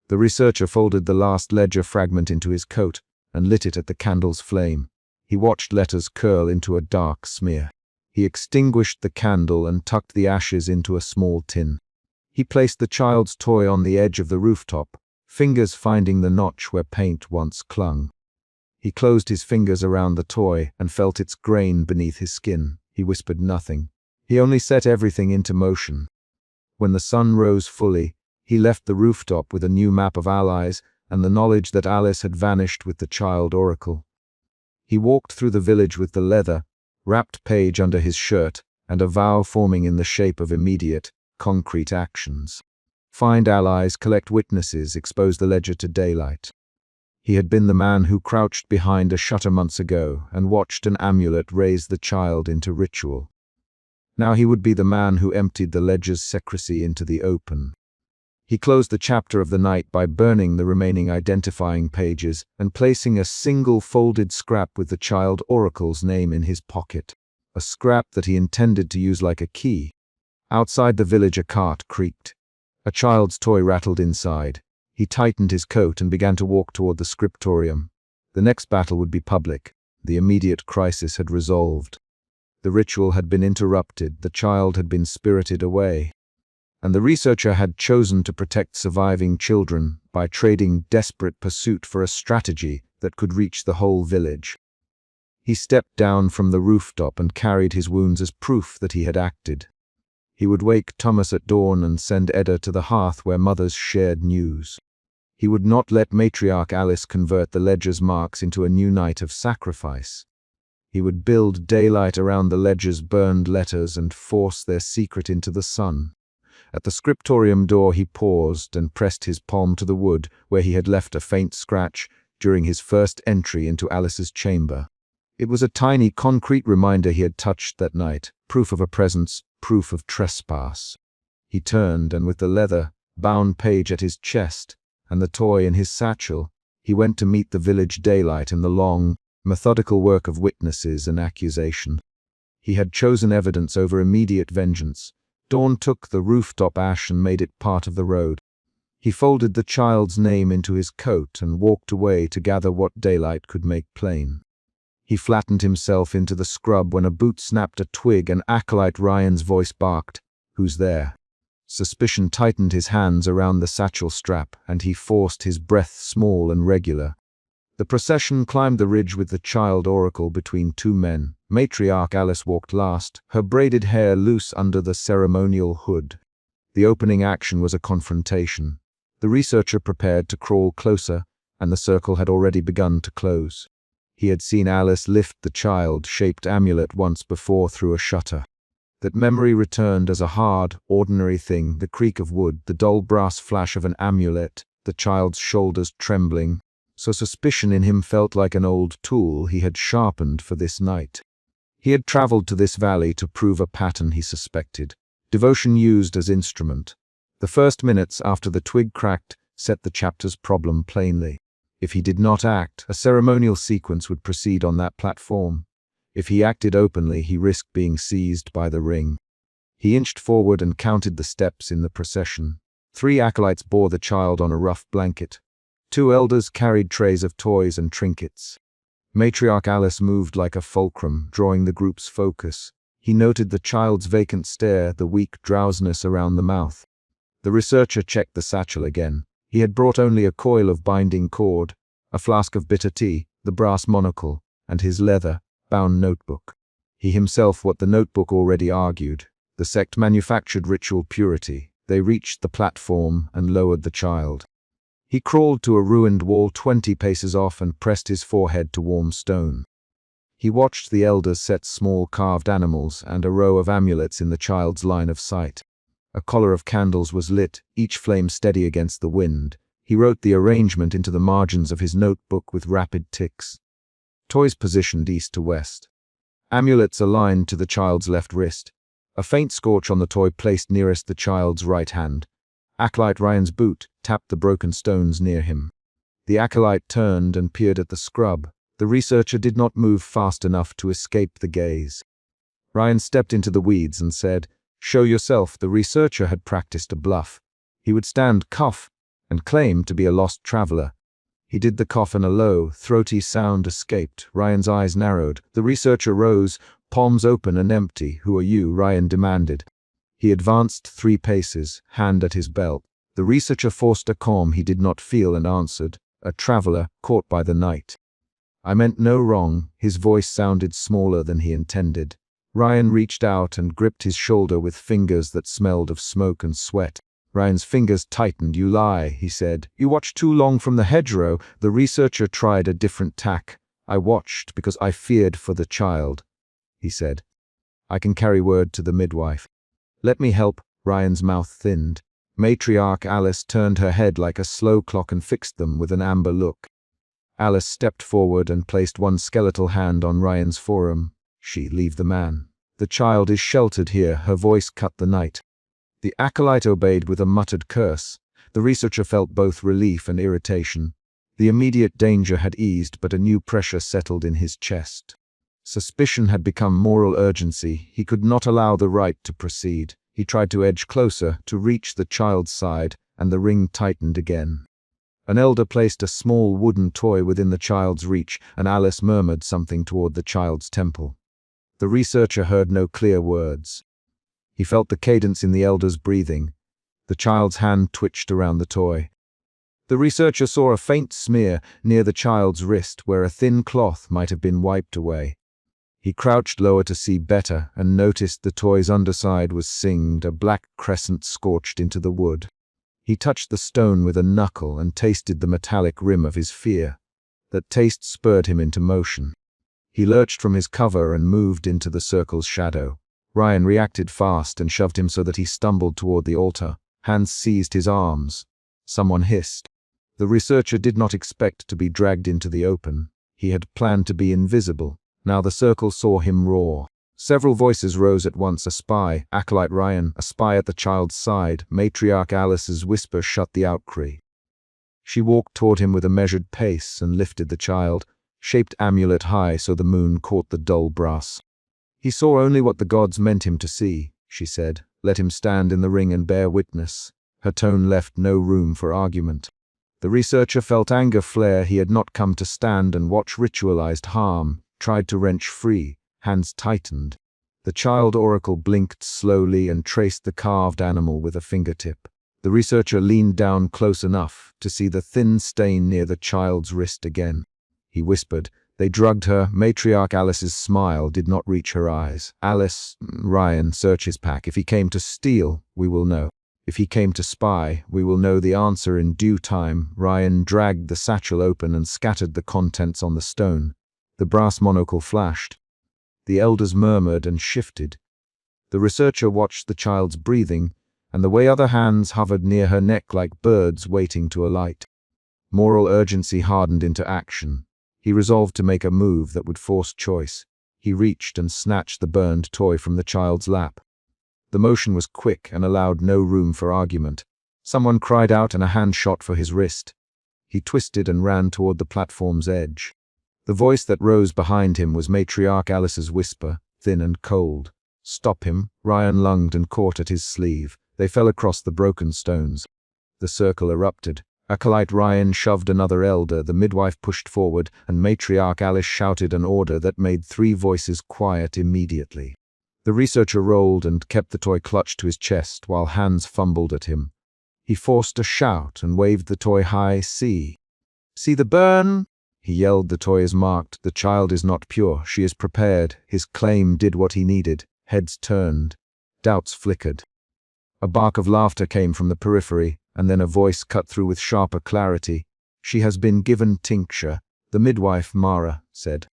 The researcher folded the last ledger fragment into his coat and lit it at the candle's flame. He watched letters curl into a dark smear. He extinguished the candle and tucked the ashes into a small tin. He placed the child's toy on the edge of the rooftop, fingers finding the notch where paint once clung. He closed his fingers around the toy and felt its grain beneath his skin. He whispered nothing. He only set everything into motion. When the sun rose fully, he left the rooftop with a new map of allies and the knowledge that Alice had vanished with the child oracle. He walked through the village with the leather, wrapped page under his shirt, and a vow forming in the shape of immediate, concrete actions. Find allies, collect witnesses, expose the ledger to daylight. He had been the man who crouched behind a shutter months ago and watched an amulet raise the child into ritual. Now he would be the man who emptied the ledger's secrecy into the open. He closed the chapter of the night by burning the remaining identifying pages and placing a single folded scrap with the child oracle's name in his pocket, a scrap that he intended to use like a key. Outside the village a cart creaked. A child's toy rattled inside. He tightened his coat and began to walk toward the scriptorium. The next battle would be public. The immediate crisis had resolved. The ritual had been interrupted, the child had been spirited away. And the researcher had chosen to protect surviving children by trading desperate pursuit for a strategy that could reach the whole village. He stepped down from the rooftop and carried his wounds as proof that he had acted. He would wake Thomas at dawn and send Edda to the hearth where mothers shared news. He would not let Matriarch Alice convert the ledger's marks into a new night of sacrifice. He would build daylight around the ledger's burned letters and force their secret into the sun. At the scriptorium door he paused and pressed his palm to the wood where he had left a faint scratch during his first entry into Alice's chamber. It was a tiny concrete reminder he had touched that night, proof of a presence, proof of trespass. He turned, and with the leather-bound page at his chest and the toy in his satchel, he went to meet the village daylight in the long, methodical work of witnesses and accusation. He had chosen evidence over immediate vengeance. Dawn took the rooftop ash and made it part of the road. He folded the child's name into his coat and walked away to gather what daylight could make plain. He flattened himself into the scrub when a boot snapped a twig and acolyte Ryan's voice barked, "Who's there?" Suspicion tightened his hands around the satchel strap, and he forced his breath small and regular. The procession climbed the ridge with the child oracle between two men. Matriarch Alice walked last, her braided hair loose under the ceremonial hood. The opening action was a confrontation. The researcher prepared to crawl closer, and the circle had already begun to close. He had seen Alice lift the child-shaped amulet once before through a shutter. That memory returned as a hard, ordinary thing, the creak of wood, the dull brass flash of an amulet, the child's shoulders trembling. So suspicion in him felt like an old tool he had sharpened for this night. He had traveled to this valley to prove a pattern he suspected. Devotion used as instrument. The first minutes after the twig cracked set the chapter's problem plainly. If he did not act, a ceremonial sequence would proceed on that platform. If he acted openly, he risked being seized by the ring. He inched forward and counted the steps in the procession. 3 acolytes bore the child on a rough blanket. 2 elders carried trays of toys and trinkets. Matriarch Alice moved like a fulcrum, drawing the group's focus. He noted the child's vacant stare, the weak drowsiness around the mouth. The researcher checked the satchel again. He had brought only a coil of binding cord, a flask of bitter tea, the brass monocle, and his leather-bound notebook. He himself what the notebook already argued. The sect manufactured ritual purity. They reached the platform and lowered the child. He crawled to a ruined wall 20 paces off and pressed his forehead to warm stone. He watched the elders set small carved animals and a row of amulets in the child's line of sight. A collar of candles was lit, each flame steady against the wind. He wrote the arrangement into the margins of his notebook with rapid ticks. Toys positioned east to west. Amulets aligned to the child's left wrist. A faint scorch on the toy placed nearest the child's right hand. Acolyte Ryan's boot tapped the broken stones near him. The acolyte turned and peered at the scrub. The researcher did not move fast enough to escape the gaze. Ryan stepped into the weeds and said, "Show yourself." The researcher had practiced a bluff. He would stand cuff and claim to be a lost traveler. He did the cough and a low, throaty sound escaped. Ryan's eyes narrowed. The researcher rose, palms open and empty. "Who are you?" Ryan demanded. He advanced 3 paces, hand at his belt. The researcher forced a calm he did not feel and answered, "A traveler caught by the night." "I meant no wrong." His voice sounded smaller than he intended. Ryan reached out and gripped his shoulder with fingers that smelled of smoke and sweat. Ryan's fingers tightened. "You lie," he said. "You watched too long from the hedgerow." The researcher tried a different tack. "I watched because I feared for the child," he said. "I can carry word to the midwife." "Let me help." Ryan's mouth thinned. Matriarch Alice turned her head like a slow clock and fixed them with an amber look. Alice stepped forward and placed one skeletal hand on Ryan's forearm. "Leave the man. The child is sheltered here." Her voice cut the night. The acolyte obeyed with a muttered curse. The researcher felt both relief and irritation. The immediate danger had eased, but a new pressure settled in his chest. Suspicion had become moral urgency. He could not allow the right to proceed. He tried to edge closer, to reach the child's side, and the ring tightened again. An elder placed a small wooden toy within the child's reach, and Alice murmured something toward the child's temple. The researcher heard no clear words. He felt the cadence in the elder's breathing. The child's hand twitched around the toy. The researcher saw a faint smear near the child's wrist where a thin cloth might have been wiped away. He crouched lower to see better and noticed the toy's underside was singed, a black crescent scorched into the wood. He touched the stone with a knuckle and tasted the metallic rim of his fear. That taste spurred him into motion. He lurched from his cover and moved into the circle's shadow. Ryan reacted fast and shoved him so that he stumbled toward the altar. Hands seized his arms. Someone hissed. The researcher did not expect to be dragged into the open. He had planned to be invisible. Now the circle saw him roar. Several voices rose at once. A spy, Acolyte Ryan, a spy at the child's side. Matriarch Alice's whisper shut the outcry. She walked toward him with a measured pace and lifted the child, shaped amulet high so the moon caught the dull brass. He saw only what the gods meant him to see, she said. Let him stand in the ring and bear witness. Her tone left no room for argument. The researcher felt anger flare. He had not come to stand and watch ritualized harm, tried to wrench free. Hands tightened. The child oracle blinked slowly and traced the carved animal with a fingertip. The researcher leaned down close enough to see the thin stain near the child's wrist again. He whispered, "They drugged her." Matriarch Alice's smile did not reach her eyes. "Alice, Ryan, search his pack. If he came to steal, we will know. If he came to spy, we will know the answer in due time." Ryan dragged the satchel open and scattered the contents on the stone. The brass monocle flashed. The elders murmured and shifted. The researcher watched the child's breathing and the way other hands hovered near her neck like birds waiting to alight. Moral urgency hardened into action. He resolved to make a move that would force choice. He reached and snatched the burned toy from the child's lap. The motion was quick and allowed no room for argument. Someone cried out and a hand shot for his wrist. He twisted and ran toward the platform's edge. The voice that rose behind him was Matriarch Alice's whisper, thin and cold. "Stop him." Ryan lunged and caught at his sleeve. They fell across the broken stones. The circle erupted. Acolyte Ryan shoved another elder, the midwife pushed forward, and Matriarch Alice shouted an order that made three voices quiet immediately. The researcher rolled and kept the toy clutched to his chest while hands fumbled at him. He forced a shout and waved the toy high. See the burn?" He yelled. The toy is marked. The child is not pure. She is prepared. His claim did what he needed. Heads turned. Doubts flickered. A bark of laughter came from the periphery, and then a voice cut through with sharper clarity. "She has been given tincture," the midwife, Mara, said.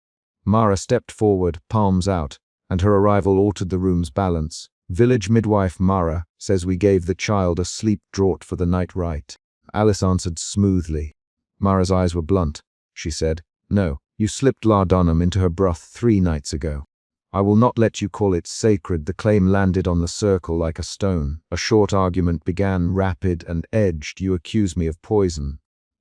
Mara stepped forward, palms out, and her arrival altered the room's balance. "Village midwife Mara says we gave the child a sleep draught for the night rite." Alice answered smoothly. Mara's eyes were blunt. She said, "No, you slipped laudanum into her broth 3 nights ago. I will not let you call it sacred." The claim landed on the circle like a stone. A short argument began, rapid and edged. "You accuse me of poison."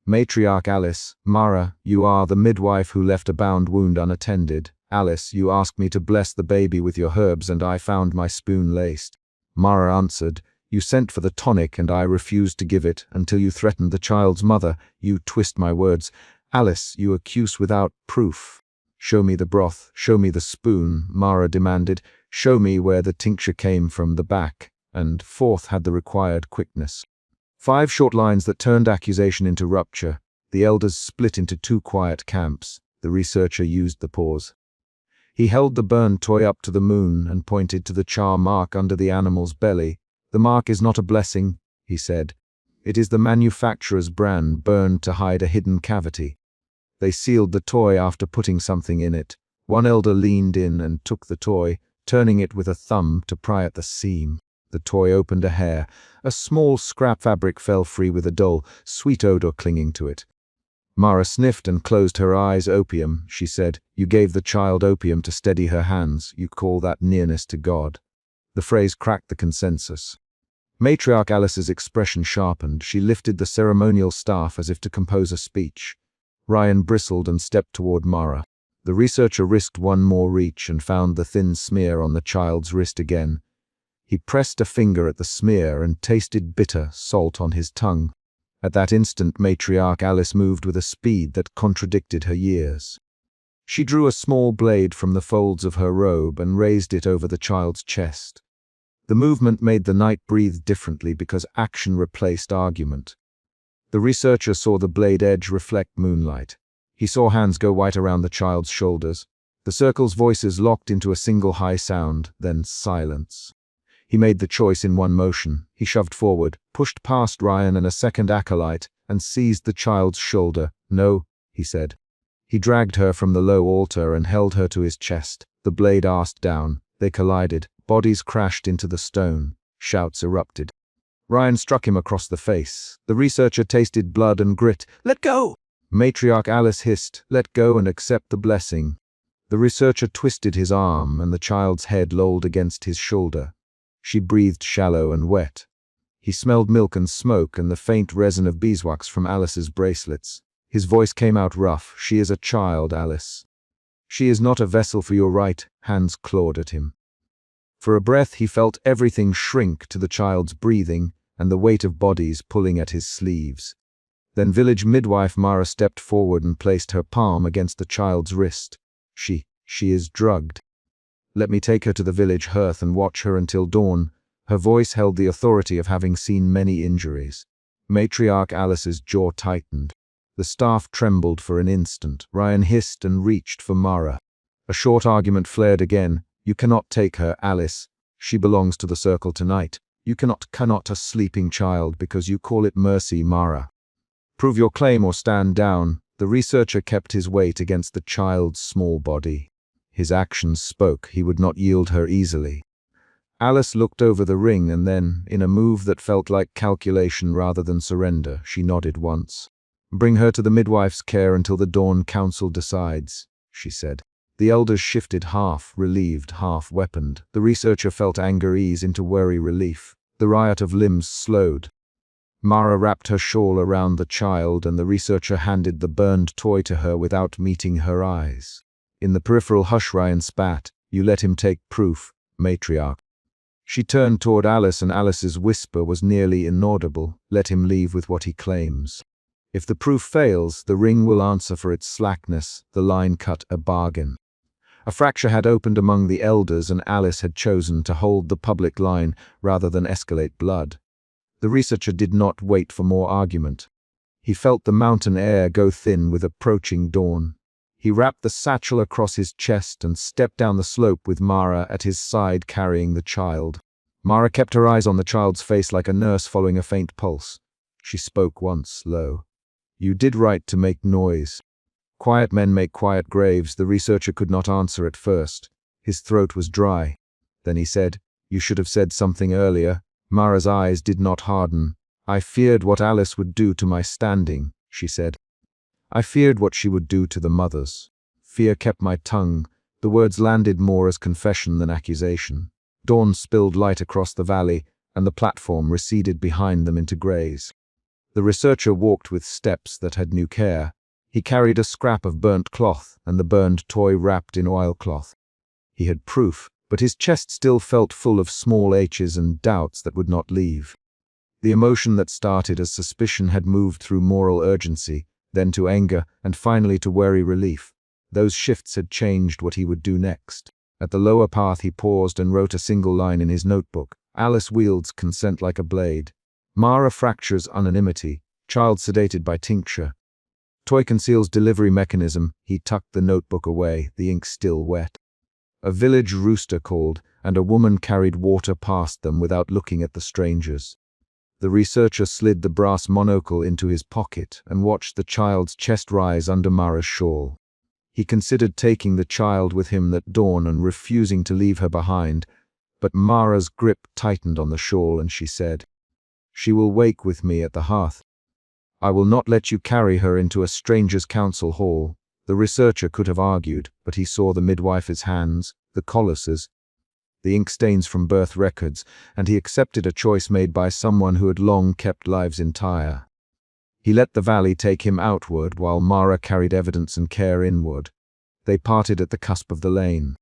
Matriarch Alice, "Mara, you are the midwife who left a bound wound unattended." "Alice, you asked me to bless the baby with your herbs and I found my spoon laced." Mara answered, "You sent for the tonic and I refused to give it until you threatened the child's mother." "You twist my words." "Alice, you accuse without proof." "Show me the broth, show me the spoon," Mara demanded. "Show me where the tincture came from." The back and forth had the required quickness. 5 short lines that turned accusation into rupture. The elders split into 2 quiet camps. The researcher used the pause. He held the burned toy up to the moon and pointed to the char mark under the animal's belly. "The mark is not a blessing," he said. "It is the manufacturer's brand burned to hide a hidden cavity." They sealed the toy after putting something in it. One elder leaned in and took the toy, turning it with a thumb to pry at the seam. The toy opened a hair. A small scrap fabric fell free with a dull, sweet odor clinging to it. Mara sniffed and closed her eyes. "Opium," she said. "You gave the child opium to steady her hands. You call that nearness to God." The phrase cracked the consensus. Matriarch Alice's expression sharpened. She lifted the ceremonial staff as if to compose a speech. Ryan bristled and stepped toward Mara. The researcher risked one more reach and found the thin smear on the child's wrist again. He pressed a finger at the smear and tasted bitter salt on his tongue. At that instant, Matriarch Alice moved with a speed that contradicted her years. She drew a small blade from the folds of her robe and raised it over the child's chest. The movement made the night breathe differently because action replaced argument. The researcher saw the blade edge reflect moonlight. He saw hands go white around the child's shoulders. The circle's voices locked into a single high sound, then silence. He made the choice in one motion. He shoved forward, pushed past Ryan and a second acolyte, and seized the child's shoulder. "No," he said. He dragged her from the low altar and held her to his chest. The blade arsed down. They collided. Bodies crashed into the stone. Shouts erupted. Ryan struck him across the face. The researcher tasted blood and grit. "Let go!" Matriarch Alice hissed, "Let go and accept the blessing." The researcher twisted his arm, and the child's head lolled against his shoulder. She breathed shallow and wet. He smelled milk and smoke and the faint resin of beeswax from Alice's bracelets. His voice came out rough. "She is a child, Alice. She is not a vessel for your right." Hands clawed at him. For a breath he felt everything shrink to the child's breathing and the weight of bodies pulling at his sleeves. Then village midwife Mara stepped forward and placed her palm against the child's wrist. She is drugged. Let me take her to the village hearth and watch her until dawn." Her voice held the authority of having seen many injuries. Matriarch Alice's jaw tightened. The staff trembled for an instant. Ryan hissed and reached for Mara. A short argument flared again. "You cannot take her, Alice. She belongs to the circle tonight. You cannot a sleeping child because you call it mercy, Mara. Prove your claim or stand down." The researcher kept his weight against the child's small body. His actions spoke. He would not yield her easily. Alice looked over the ring and then, in a move that felt like calculation rather than surrender, she nodded once. "Bring her to the midwife's care until the dawn council decides," she said. The elders shifted, half relieved, half weaponed. The researcher felt anger ease into worry relief. The riot of limbs slowed. Mara wrapped her shawl around the child and the researcher handed the burned toy to her without meeting her eyes. In the peripheral hush Ryan spat. "You let him take proof, matriarch." She turned toward Alice and Alice's whisper was nearly inaudible. "Let him leave with what he claims. If the proof fails, the ring will answer for its slackness." The line cut a bargain. A fracture had opened among the elders and Alice had chosen to hold the public line rather than escalate blood. The researcher did not wait for more argument. He felt the mountain air go thin with approaching dawn. He wrapped the satchel across his chest and stepped down the slope with Mara at his side carrying the child. Mara kept her eyes on the child's face like a nurse following a faint pulse. She spoke once, low. "You did right to make noise. Quiet men make quiet graves." The researcher could not answer at first. His throat was dry. Then he said, "You should have said something earlier." Mara's eyes did not harden. "I feared what Alice would do to my standing," she said. "I feared what she would do to the mothers. Fear kept my tongue." The words landed more as confession than accusation. Dawn spilled light across the valley, and the platform receded behind them into grays. The researcher walked with steps that had new care. He carried a scrap of burnt cloth and the burned toy wrapped in oilcloth. He had proof, but his chest still felt full of small aches and doubts that would not leave. The emotion that started as suspicion had moved through moral urgency, then to anger, and finally to wary relief. Those shifts had changed what he would do next. At the lower path he paused and wrote a single line in his notebook. "Alice wields consent like a blade. Mara fractures anonymity. Child sedated by tincture. Toy conceals delivery mechanism." He tucked the notebook away, the ink still wet. A village rooster called, and a woman carried water past them without looking at the strangers. The researcher slid the brass monocle into his pocket and watched the child's chest rise under Mara's shawl. He considered taking the child with him that dawn and refusing to leave her behind, but Mara's grip tightened on the shawl and she said, "She will wake with me at the hearth. I will not let you carry her into a stranger's council hall." The researcher could have argued, but he saw the midwife's hands, the colossus, the ink stains from birth records, and he accepted a choice made by someone who had long kept lives entire. He let the valley take him outward while Mara carried evidence and care inward. They parted at the cusp of the lane.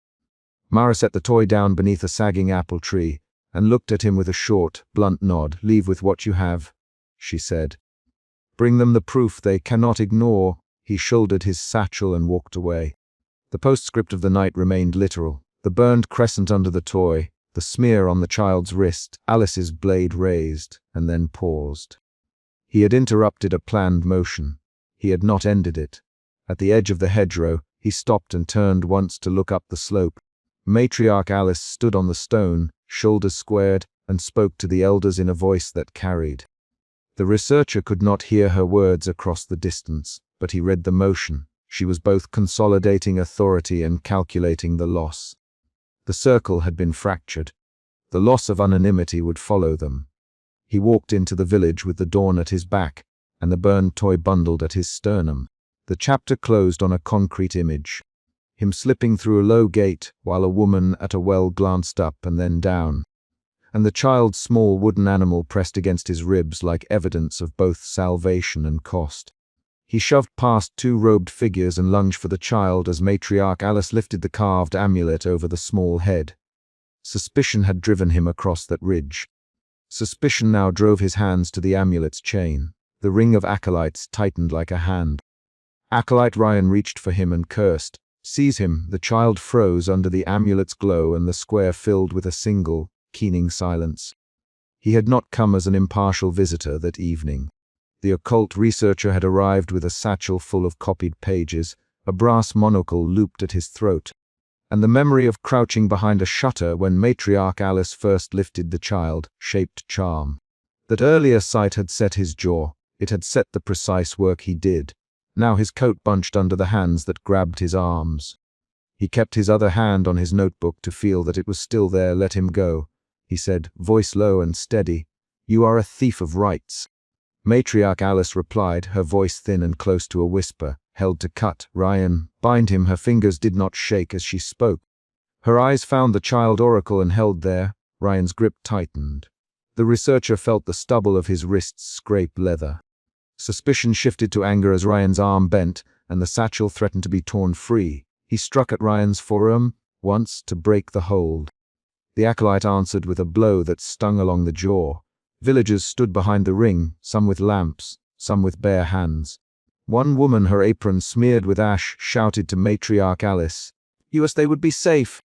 Mara set the toy down beneath a sagging apple tree and looked at him with a short, blunt nod. "Leave with what you have," she said. "Bring them the proof they cannot ignore." He shouldered his satchel and walked away. The postscript of the night remained literal. The burned crescent under the toy, the smear on the child's wrist, Alice's blade raised, and then paused. He had interrupted a planned motion. He had not ended it. At the edge of the hedgerow, he stopped and turned once to look up the slope. Matriarch Alice stood on the stone, shoulders squared, and spoke to the elders in a voice that carried. The researcher could not hear her words across the distance, but he read the motion. She was both consolidating authority and calculating the loss. The circle had been fractured. The loss of anonymity would follow them. He walked into the village with the dawn at his back and the burned toy bundled at his sternum. The chapter closed on a concrete image. Him slipping through a low gate while a woman at a well glanced up and then down, and the child's small wooden animal pressed against his ribs like evidence of both salvation and cost. He shoved past two robed figures and lunged for the child as Matriarch Alice lifted the carved amulet over the small head. Suspicion had driven him across that ridge. Suspicion now drove his hands to the amulet's chain. The ring of acolytes tightened like a hand. Acolyte Ryan reached for him and cursed. "Seize him!" The child froze under the amulet's glow and the square filled with a single, keening silence. He had not come as an impartial visitor that evening. The occult researcher had arrived with a satchel full of copied pages, a brass monocle looped at his throat, and the memory of crouching behind a shutter when Matriarch Alice first lifted the child-shaped charm. That earlier sight had set his jaw. It had set the precise work he did. Now his coat bunched under the hands that grabbed his arms. He kept his other hand on his notebook to feel that it was still there. "Let him go," he said, voice low and steady. "You are a thief of rights." Matriarch Alice replied, her voice thin and close to a whisper, held to cut. "Ryan, bind him." Her fingers did not shake as she spoke. Her eyes found the child oracle and held there. Ryan's grip tightened. The researcher felt the stubble of his wrists scrape leather. Suspicion shifted to anger as Ryan's arm bent and the satchel threatened to be torn free. He struck at Ryan's forearm once to break the hold. The acolyte answered with a blow that stung along the jaw. Villagers stood behind the ring, some with lamps, some with bare hands. One woman, her apron smeared with ash, shouted to Matriarch Alice, "They would be safe."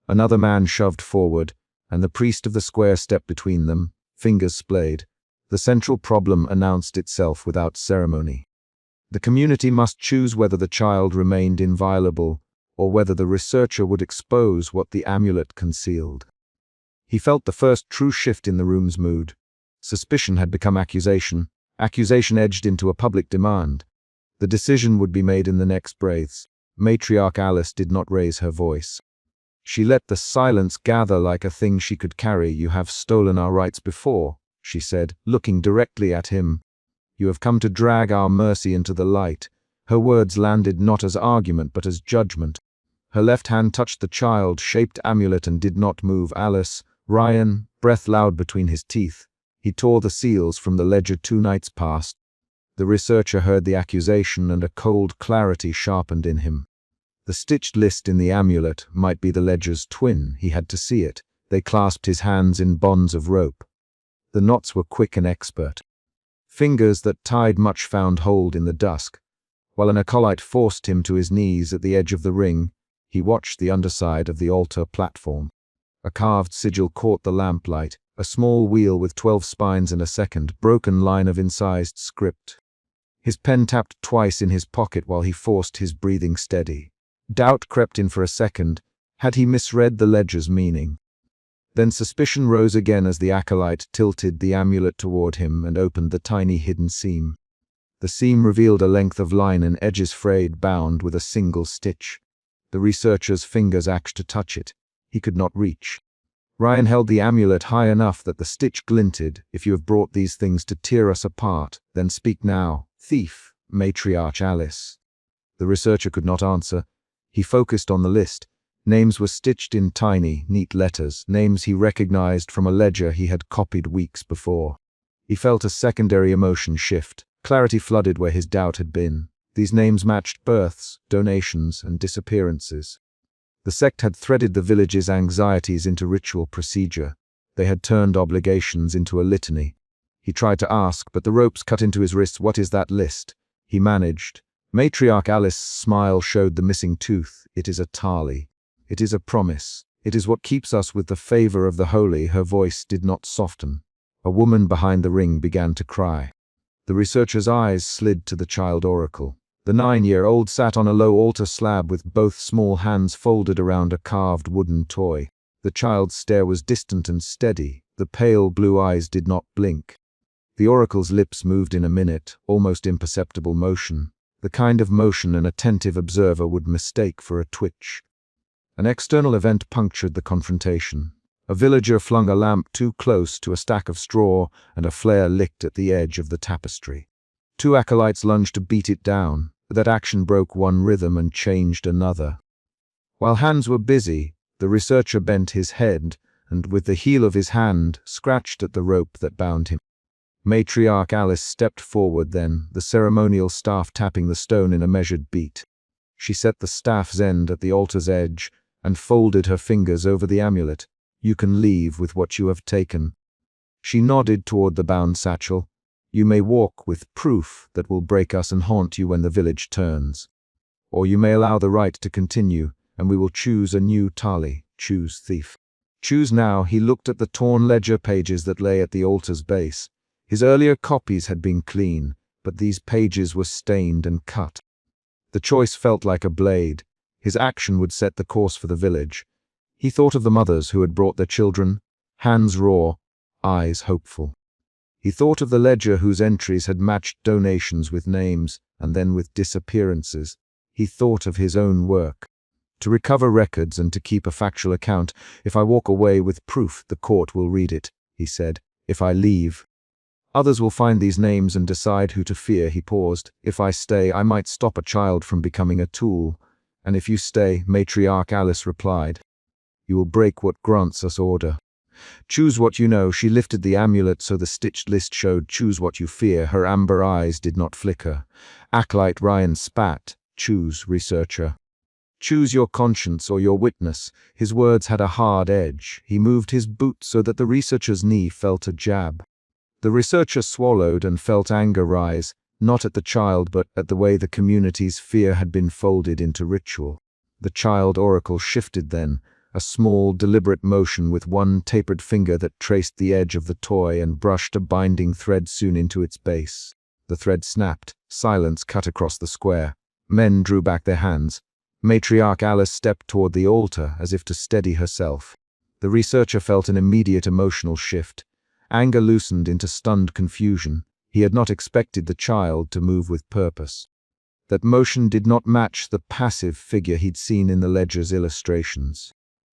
Another man shoved forward, and the priest of the square stepped between them, fingers splayed. The central problem announced itself without ceremony. The community must choose whether the child remained inviolable or whether the researcher would expose what the amulet concealed. He felt the first true shift in the room's mood. Suspicion had become accusation. Accusation edged into a public demand. The decision would be made in the next breaths. Matriarch Alice did not raise her voice. She let the silence gather like a thing she could carry. "You have stolen our rights before," she said, looking directly at him. "You have come to drag our mercy into the light." Her words landed not as argument but as judgment. Her left hand touched the child-shaped amulet and did not move. "Alice." Ryan, breath loud between his teeth. He tore the seals from the ledger 2 nights past. The researcher heard the accusation and a cold clarity sharpened in him. The stitched list in the amulet might be the ledger's twin. He had to see it. They clasped his hands in bonds of rope. The knots were quick and expert. Fingers that tied much found hold in the dusk. While an acolyte forced him to his knees at the edge of the ring, he watched the underside of the altar platform. A carved sigil caught the lamplight, a small wheel with 12 spines and a second, broken line of incised script. His pen tapped twice in his pocket while he forced his breathing steady. Doubt crept in for a second. Had he misread the ledger's meaning? Then suspicion rose again as the acolyte tilted the amulet toward him and opened the tiny hidden seam. The seam revealed a length of line and edges frayed, bound with a single stitch. The researcher's fingers ached to touch it. He could not reach. Ryan held the amulet high enough that the stitch glinted. "If you have brought these things to tear us apart, then speak now, thief." "Matriarch Alice." The researcher could not answer. He focused on the list. Names were stitched in tiny, neat letters, names he recognized from a ledger he had copied weeks before. He felt a secondary emotion shift. Clarity flooded where his doubt had been. These names matched births, donations, and disappearances. The sect had threaded the village's anxieties into ritual procedure. They had turned obligations into a litany. He tried to ask, but the ropes cut into his wrists. "What is that list?" He managed. Matriarch Alice's smile showed the missing tooth. "It is a tali. It is a promise. It is what keeps us with the favor of the holy." Her voice did not soften. A woman behind the ring began to cry. The researcher's eyes slid to the child oracle. The 9-year-old sat on a low altar slab with both small hands folded around a carved wooden toy. The child's stare was distant and steady. The pale blue eyes did not blink. The oracle's lips moved in a minute, almost imperceptible motion, the kind of motion an attentive observer would mistake for a twitch. An external event punctured the confrontation. A villager flung a lamp too close to a stack of straw, and a flare licked at the edge of the tapestry. Two acolytes lunged to beat it down. That action broke one rhythm and changed another. While hands were busy, the researcher bent his head and, with the heel of his hand, scratched at the rope that bound him. Matriarch Alice stepped forward then, the ceremonial staff tapping the stone in a measured beat. She set the staff's end at the altar's edge and folded her fingers over the amulet. "You can leave with what you have taken." She nodded toward the bound satchel. "You may walk with proof that will break us and haunt you when the village turns. Or you may allow the rite to continue, and we will choose a new tali. Choose thief. Choose now." He looked at the torn ledger pages that lay at the altar's base. His earlier copies had been clean, but these pages were stained and cut. The choice felt like a blade. His action would set the course for the village. He thought of the mothers who had brought their children, hands raw, eyes hopeful. He thought of the ledger whose entries had matched donations with names, and then with disappearances. He thought of his own work. To recover records and to keep a factual account, "If I walk away with proof, the court will read it," he said. "If I leave, others will find these names and decide who to fear." He paused. "If I stay, I might stop a child from becoming a tool. And if you stay," Matriarch Alice replied, "you will break what grants us order. Choose what you know." She lifted the amulet so the stitched list showed, "Choose what you fear." Her amber eyes did not flicker. Acolyte Ryan spat. "Choose, researcher. Choose your conscience or your witness." His words had a hard edge. He moved his boot so that the researcher's knee felt a jab. The researcher swallowed and felt anger rise, not at the child but at the way the community's fear had been folded into ritual. The child oracle shifted then, a small, deliberate motion with one tapered finger that traced the edge of the toy and brushed a binding thread soon into its base. The thread snapped. Silence cut across the square. Men drew back their hands. Matriarch Alice stepped toward the altar as if to steady herself. The researcher felt an immediate emotional shift. Anger loosened into stunned confusion. He had not expected the child to move with purpose. That motion did not match the passive figure he'd seen in the ledger's illustrations.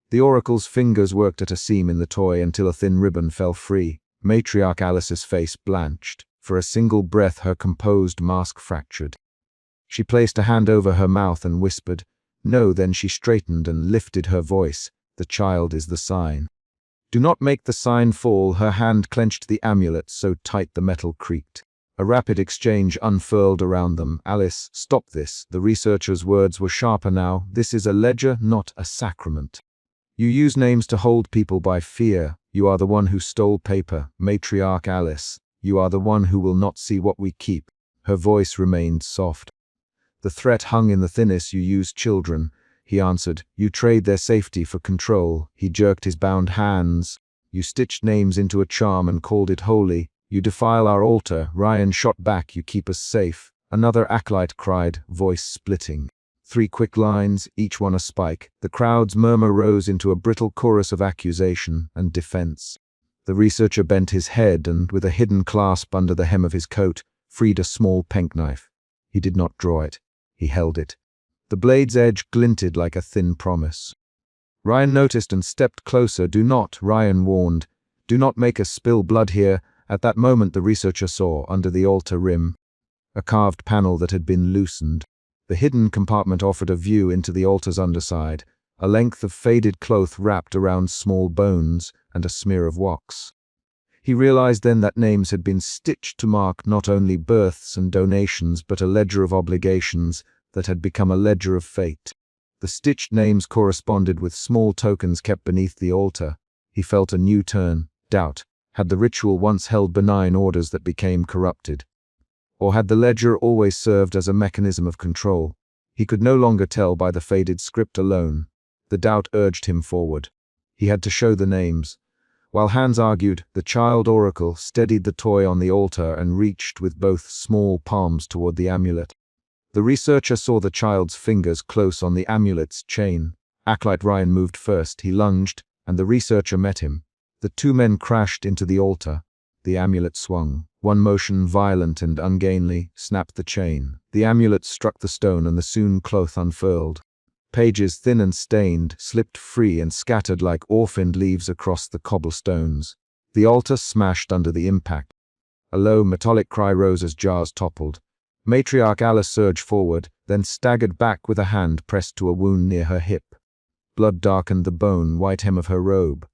The oracle's fingers worked at a seam in the toy until a thin ribbon fell free. Matriarch Alice's face blanched. For a single breath her composed mask fractured. She placed a hand over her mouth and whispered, "No." Then she straightened and lifted her voice. "The child is the sign. Do not make the sign fall." Her hand clenched the amulet so tight the metal creaked. A rapid exchange unfurled around them. "Alice, stop this." The researcher's words were sharper now. "This is a ledger, not a sacrament. You use names to hold people by fear. You are the one who stole paper. Matriarch Alice, you are the one who will not see what we keep." Her voice remained soft. "The threat hung in the thinness. You use children," he answered. "You trade their safety for control." He jerked his bound hands. "You stitched names into a charm and called it holy. You defile our altar." Ryan shot back. "You keep us safe." Another acolyte cried, voice splitting. 3 quick lines, each one a spike. The crowd's murmur rose into a brittle chorus of accusation and defense. The researcher bent his head and, with a hidden clasp under the hem of his coat, freed a small penknife. He did not draw it. He held it. The blade's edge glinted like a thin promise. Ryan noticed and stepped closer. "Do not," Ryan warned. "Do not make us spill blood here." At that moment the researcher saw, under the altar rim, a carved panel that had been loosened. The hidden compartment offered a view into the altar's underside, a length of faded cloth wrapped around small bones and a smear of wax. He realized then that names had been stitched to mark not only births and donations but a ledger of obligations that had become a ledger of fate. The stitched names corresponded with small tokens kept beneath the altar. He felt a new turn, doubt. Had the ritual once held benign orders that became corrupted? Or had the ledger always served as a mechanism of control? He could no longer tell by the faded script alone. The doubt urged him forward. He had to show the names. While hands argued, the child oracle steadied the toy on the altar and reached with both small palms toward the amulet. The researcher saw the child's fingers close on the amulet's chain. Acolyte Ryan moved first. He lunged, and the researcher met him. The two men crashed into the altar. The amulet swung. One motion, violent and ungainly, snapped the chain. The amulet struck the stone and the sewn cloth unfurled. Pages, thin and stained, slipped free and scattered like orphaned leaves across the cobblestones. The altar smashed under the impact. A low, metallic cry rose as jars toppled. Matriarch Alice surged forward, then staggered back with a hand pressed to a wound near her hip. Blood darkened the bone, white hem of her robe.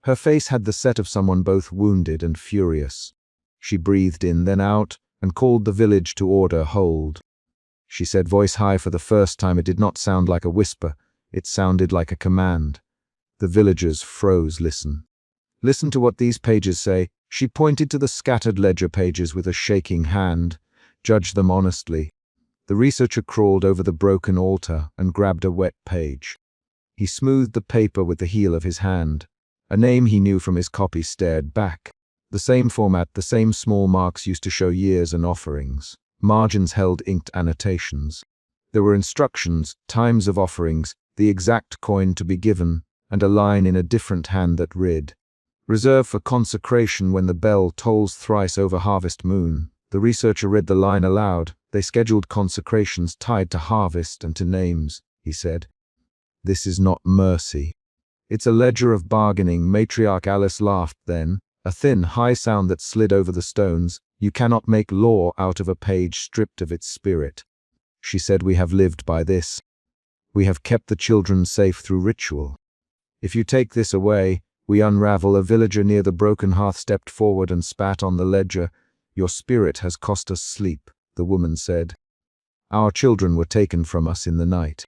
Her face had the set of someone both wounded and furious. She breathed in, then out, and called the village to order, hold. She said, voice high for the first time. It did not sound like a whisper. It sounded like a command. The villagers froze. Listen. Listen to what these pages say. She pointed to the scattered ledger pages with a shaking hand. Judge them honestly. The researcher crawled over the broken altar and grabbed a wet page. He smoothed the paper with the heel of his hand. A name he knew from his copy stared back. The same format, the same small marks used to show years and offerings. Margins held inked annotations. There were instructions, times of offerings, the exact coin to be given, and a line in a different hand that read, "Reserved for consecration when the bell tolls thrice over harvest moon." The researcher read the line aloud. They scheduled consecrations tied to harvest and to names, he said. This is not mercy. It's a ledger of bargaining. Matriarch Alice laughed then, a thin, high sound that slid over the stones. You cannot make law out of a page stripped of its spirit. She said, we have lived by this. We have kept the children safe through ritual. If you take this away, we unravel. A villager near the broken hearth stepped forward and spat on the ledger. Your spirit has cost us sleep, the woman said. Our children were taken from us in the night.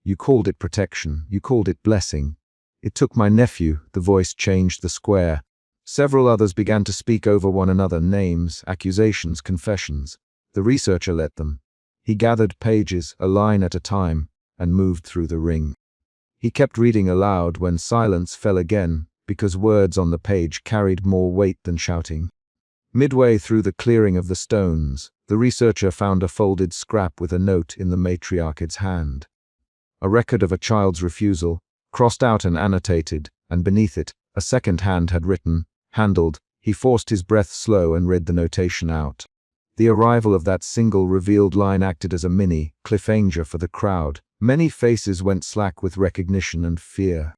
You called it protection. You called it blessing. It took my nephew. The voice changed the square. Several others began to speak over one another, names, accusations, confessions. The researcher let them. He gathered pages, a line at a time, and moved through the ring. He kept reading aloud when silence fell again, because words on the page carried more weight than shouting. Midway through the clearing of the stones, the researcher found a folded scrap with a note in the matriarch's hand. A record of a child's refusal, crossed out and annotated, and beneath it, a second hand had written, handled. He forced his breath slow and read the notation out. The arrival of that single revealed line acted as a mini cliffhanger for the crowd. Many faces went slack with recognition and fear.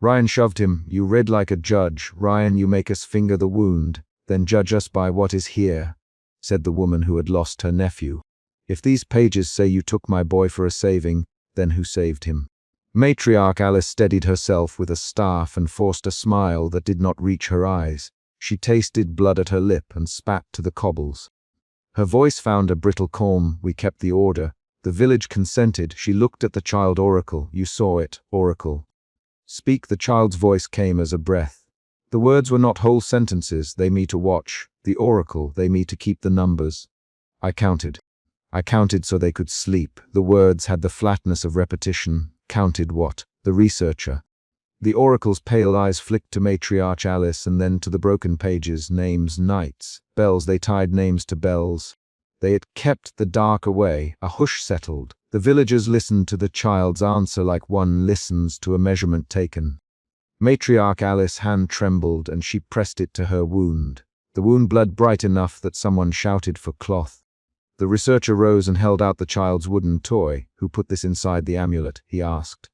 Ryan shoved him. You read like a judge. Ryan, you make us finger the wound, then judge us by what is here, said the woman who had lost her nephew. If these pages say you took my boy for a saving, then who saved him? Matriarch Alice steadied herself with a staff and forced a smile that did not reach her eyes. She tasted blood at her lip and spat to the cobbles. Her voice found a brittle calm. We kept the order. The village consented. She looked at the child oracle. You saw it, oracle. Speak. The child's voice came as a breath. The words were not whole sentences. They me to watch. The oracle, they me to keep the numbers. I counted. I counted so they could sleep. The words had the flatness of repetition. Counted what? The researcher. The oracle's pale eyes flicked to Matriarch Alice and then to the broken pages. Names, nights, bells. They tied names to bells. They had kept the dark away. A hush settled. The villagers listened to the child's answer like one listens to a measurement taken. Matriarch Alice's hand trembled and she pressed it to her wound. The wound bled bright enough that someone shouted for cloth. The researcher rose and held out the child's wooden toy. Who put this inside the amulet? He asked.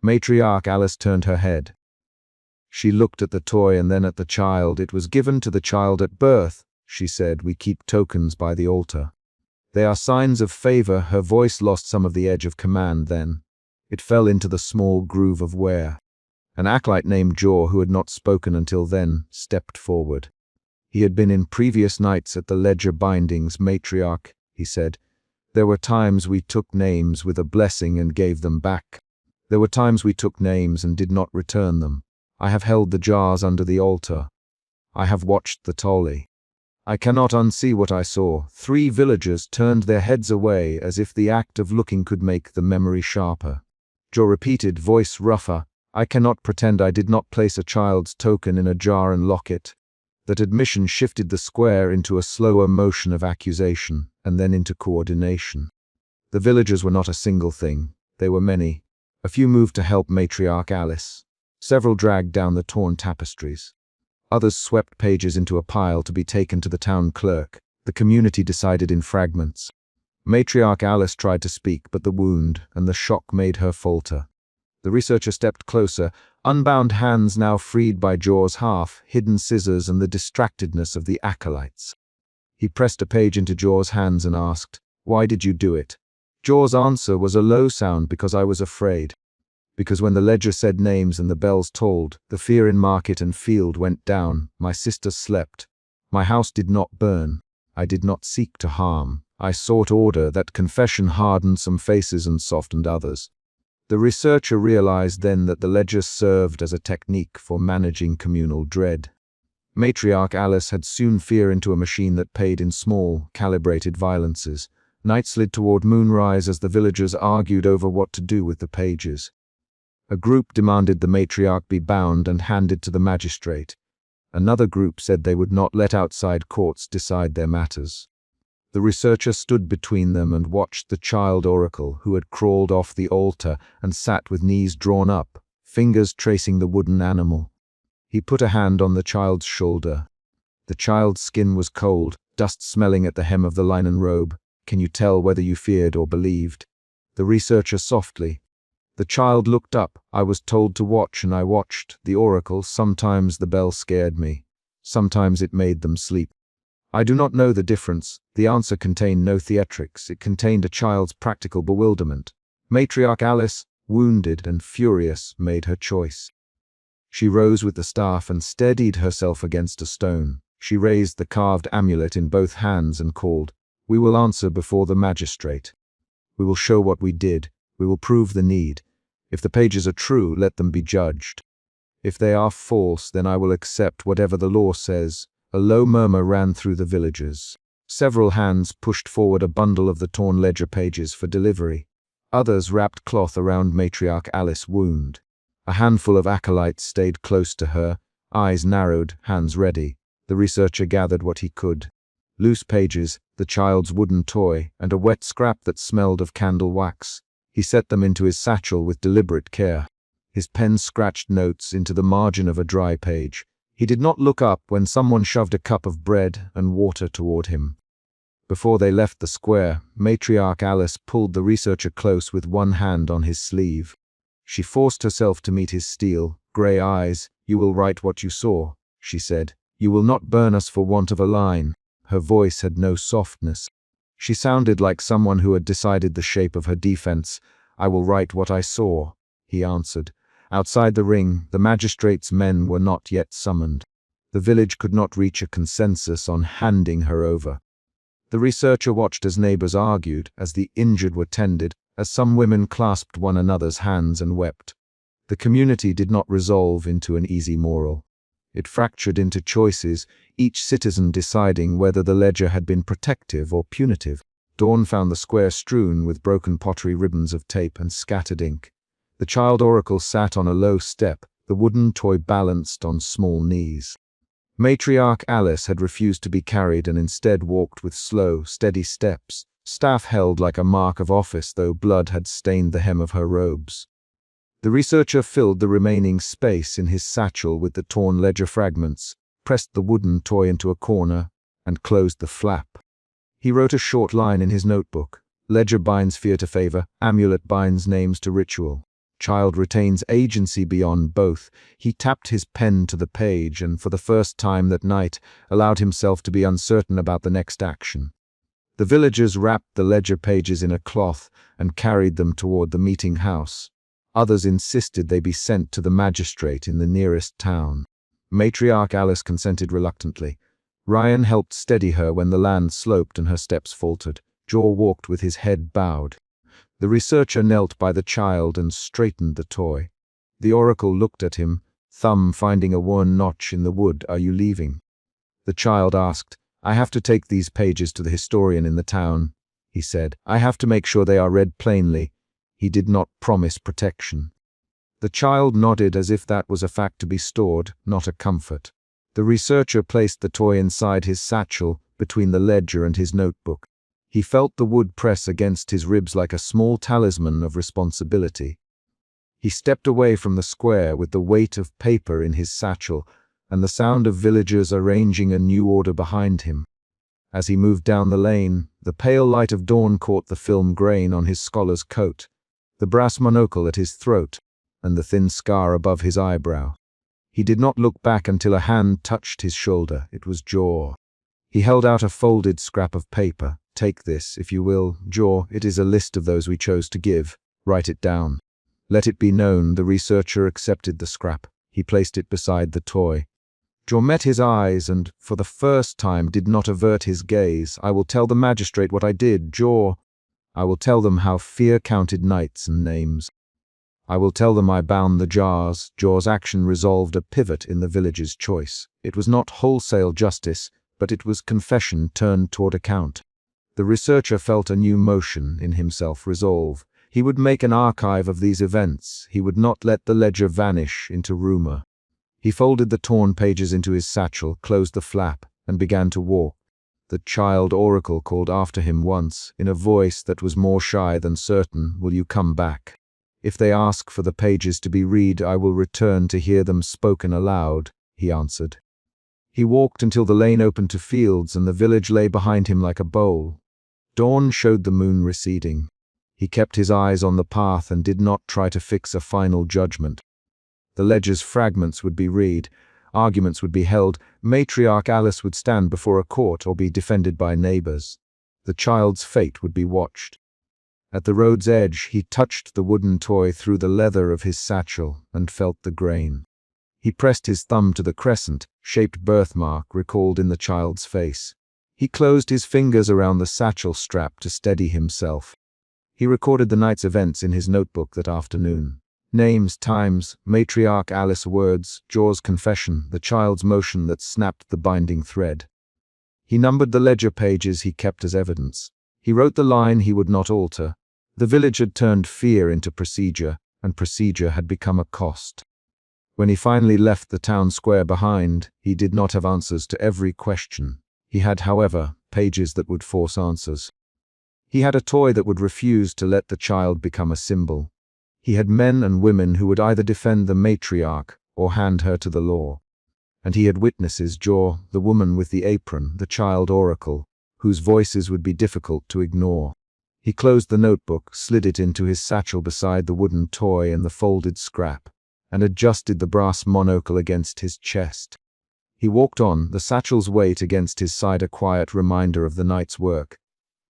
Matriarch Alice turned her head. She looked at the toy and then at the child. It was given to the child at birth, she said. We keep tokens by the altar. They are signs of favor. Her voice lost some of the edge of command then. It fell into the small groove of wear. An acolyte named Jaw, who had not spoken until then, stepped forward. He had been in previous nights at the ledger bindings. Matriarch, he said, there were times we took names with a blessing and gave them back. There were times we took names and did not return them. I have held the jars under the altar. I have watched the tolly. I cannot unsee what I saw. 3 villagers turned their heads away as if the act of looking could make the memory sharper. Jaw repeated, voice rougher, I cannot pretend I did not place a child's token in a jar and lock it. That admission shifted the square into a slower motion of accusation, and then into coordination. The villagers were not a single thing. They were many. A few moved to help Matriarch Alice. Several dragged down the torn tapestries. Others swept pages into a pile to be taken to the town clerk. The community decided in fragments. Matriarch Alice tried to speak, but the wound and the shock made her falter. The researcher stepped closer, unbound hands now freed by Jaw's half, hidden scissors and the distractedness of the acolytes. He pressed a page into Jaw's hands and asked, "Why did you do it?" Jaw's answer was a low sound, "Because I was afraid." Because when the ledger said names and the bells tolled, the fear in market and field went down. My sister slept. My house did not burn. I did not seek to harm. I sought order. That confession hardened some faces and softened others. The researcher realized then that the ledger served as a technique for managing communal dread. Matriarch Alice had sewn fear into a machine that paid in small, calibrated violences. Night slid toward moonrise as the villagers argued over what to do with the pages. A group demanded the matriarch be bound and handed to the magistrate. Another group said they would not let outside courts decide their matters. The researcher stood between them and watched the child oracle, who had crawled off the altar and sat with knees drawn up, fingers tracing the wooden animal. He put a hand on the child's shoulder. The child's skin was cold, dust smelling at the hem of the linen robe. "Can you tell whether you feared or believed?" The researcher softly. The child looked up. "I was told to watch, and I watched. The oracle, sometimes the bell scared me. Sometimes it made them sleep. I do not know the difference." The answer contained no theatrics. It contained a child's practical bewilderment. Matriarch Alice, wounded and furious, made her choice. She rose with the staff and steadied herself against a stone. She raised the carved amulet in both hands and called, "We will answer before the magistrate. We will show what we did. We will prove the need. If the pages are true, let them be judged. If they are false, then I will accept whatever the law says." A low murmur ran through the villagers. Several hands pushed forward a bundle of the torn ledger pages for delivery. Others wrapped cloth around Matriarch Alice's wound. A handful of acolytes stayed close to her, eyes narrowed, hands ready. The researcher gathered what he could. Loose pages, the child's wooden toy, and a wet scrap that smelled of candle wax. He set them into his satchel with deliberate care. His pen scratched notes into the margin of a dry page. He did not look up when someone shoved a cup of bread and water toward him. Before they left the square, Matriarch Alice pulled the researcher close with one hand on his sleeve. She forced herself to meet his steel, grey eyes. "You will write what you saw," she said. "You will not burn us for want of a line." Her voice had no softness. She sounded like someone who had decided the shape of her defense. "I will write what I saw," he answered. Outside the ring, the magistrate's men were not yet summoned. The village could not reach a consensus on handing her over. The researcher watched as neighbors argued, as the injured were tended, as some women clasped one another's hands and wept. The community did not resolve into an easy moral. It fractured into choices, each citizen deciding whether the ledger had been protective or punitive. Dawn found the square strewn with broken pottery, ribbons of tape, and scattered ink. The child oracle sat on a low step, the wooden toy balanced on small knees. Matriarch Alice had refused to be carried and instead walked with slow, steady steps, staff held like a mark of office, though blood had stained the hem of her robes. The researcher filled the remaining space in his satchel with the torn ledger fragments, pressed the wooden toy into a corner, and closed the flap. He wrote a short line in his notebook. "Ledger binds fear to favor, amulet binds names to ritual. Child retains agency beyond both." He tapped his pen to the page and, for the first time that night, allowed himself to be uncertain about the next action. The villagers wrapped the ledger pages in a cloth and carried them toward the meeting house. Others insisted they be sent to the magistrate in the nearest town. Matriarch Alice consented reluctantly. Ryan helped steady her when the land sloped and her steps faltered. Jaw walked with his head bowed. The researcher knelt by the child and straightened the toy. The oracle looked at him, thumb finding a worn notch in the wood. "Are you leaving?" The child asked. "I have to take these pages to the historian in the town," he said. "I have to make sure they are read plainly." He did not promise protection. The child nodded as if that was a fact to be stored, not a comfort. The researcher placed the toy inside his satchel, between the ledger and his notebook. He felt the wood press against his ribs like a small talisman of responsibility. He stepped away from the square with the weight of paper in his satchel and the sound of villagers arranging a new order behind him. As he moved down the lane, the pale light of dawn caught the film grain on his scholar's coat, the brass monocle at his throat, and the thin scar above his eyebrow. He did not look back until a hand touched his shoulder. It was Jaw. He held out a folded scrap of paper. "Take this, if you will, Jaw. It is a list of those we chose to give. Write it down." Let it be known, the researcher accepted the scrap. He placed it beside the toy. Jaw met his eyes and, for the first time, did not avert his gaze. "I will tell the magistrate what I did, Jaw. I will tell them how fear counted knights and names. I will tell them I bound the jars." Jaw's action resolved a pivot in the village's choice. It was not wholesale justice, but it was confession turned toward account. The researcher felt a new motion in himself resolve. He would make an archive of these events. He would not let the ledger vanish into rumor. He folded the torn pages into his satchel, closed the flap, and began to walk. The child oracle called after him once, in a voice that was more shy than certain, "Will you come back? If they ask for the pages to be read, I will return to hear them spoken aloud," he answered. He walked until the lane opened to fields and the village lay behind him like a bowl. Dawn showed the moon receding. He kept his eyes on the path and did not try to fix a final judgment. The ledger's fragments would be read, arguments would be held, Matriarch Alice would stand before a court or be defended by neighbors. The child's fate would be watched. At the road's edge, he touched the wooden toy through the leather of his satchel and felt the grain. He pressed his thumb to the crescent-shaped birthmark recalled in the child's face. He closed his fingers around the satchel strap to steady himself. He recorded the night's events in his notebook that afternoon. Names, times, Matriarch Alice words, Jaw's confession, the child's motion that snapped the binding thread. He numbered the ledger pages he kept as evidence. He wrote the line he would not alter. The village had turned fear into procedure, and procedure had become a cost. When he finally left the town square behind, he did not have answers to every question. He had, however, pages that would force answers. He had a toy that would refuse to let the child become a symbol. He had men and women who would either defend the matriarch or hand her to the law. And he had witnesses, Jaw, the woman with the apron, the child oracle, whose voices would be difficult to ignore. He closed the notebook, slid it into his satchel beside the wooden toy and the folded scrap, and adjusted the brass monocle against his chest. He walked on, the satchel's weight against his side a quiet reminder of the night's work.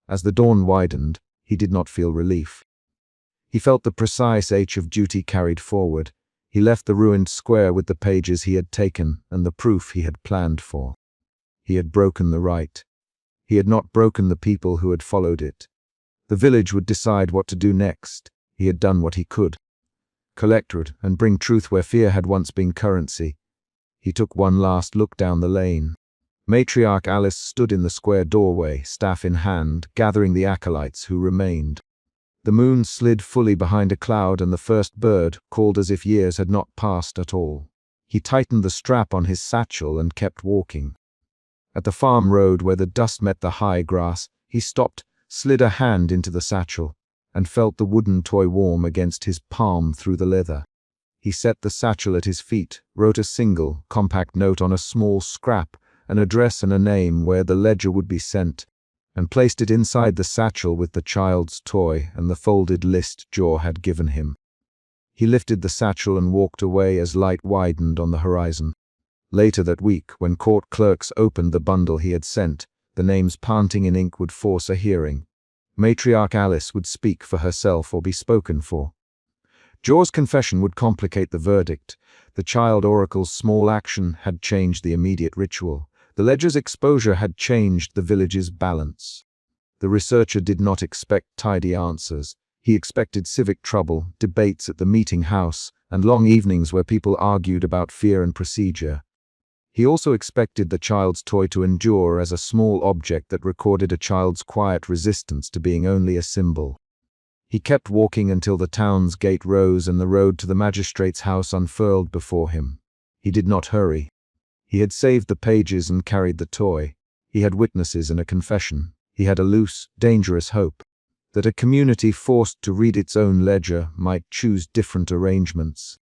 As the dawn widened, he did not feel relief. He felt the precise edge of duty carried forward. He left the ruined square with the pages he had taken and the proof he had planned for. He had broken the right. He had not broken the people who had followed it. The village would decide what to do next. He had done what he could. Collect and bring truth where fear had once been currency. He took one last look down the lane. Matriarch Alice stood in the square doorway, staff in hand, gathering the acolytes who remained. The moon slid fully behind a cloud and the first bird called as if years had not passed at all. He tightened the strap on his satchel and kept walking. At the farm road where the dust met the high grass, he stopped, slid a hand into the satchel, and felt the wooden toy warm against his palm through the leather. He set the satchel at his feet, wrote a single, compact note on a small scrap, an address and a name where the ledger would be sent, and placed it inside the satchel with the child's toy and the folded list Jaw had given him. He lifted the satchel and walked away as light widened on the horizon. Later that week, when court clerks opened the bundle he had sent, the names panting in ink would force a hearing. Matriarch Alice would speak for herself or be spoken for. Jaw's confession would complicate the verdict. The child oracle's small action had changed the immediate ritual. The ledger's exposure had changed the village's balance. The researcher did not expect tidy answers. He expected civic trouble, debates at the meeting house, and long evenings where people argued about fear and procedure. He also expected the child's toy to endure as a small object that recorded a child's quiet resistance to being only a symbol. He kept walking until the town's gate rose and the road to the magistrate's house unfurled before him. He did not hurry. He had saved the pages and carried the toy. He had witnesses and a confession. He had a loose, dangerous hope. that a community forced to read its own ledger might choose different arrangements.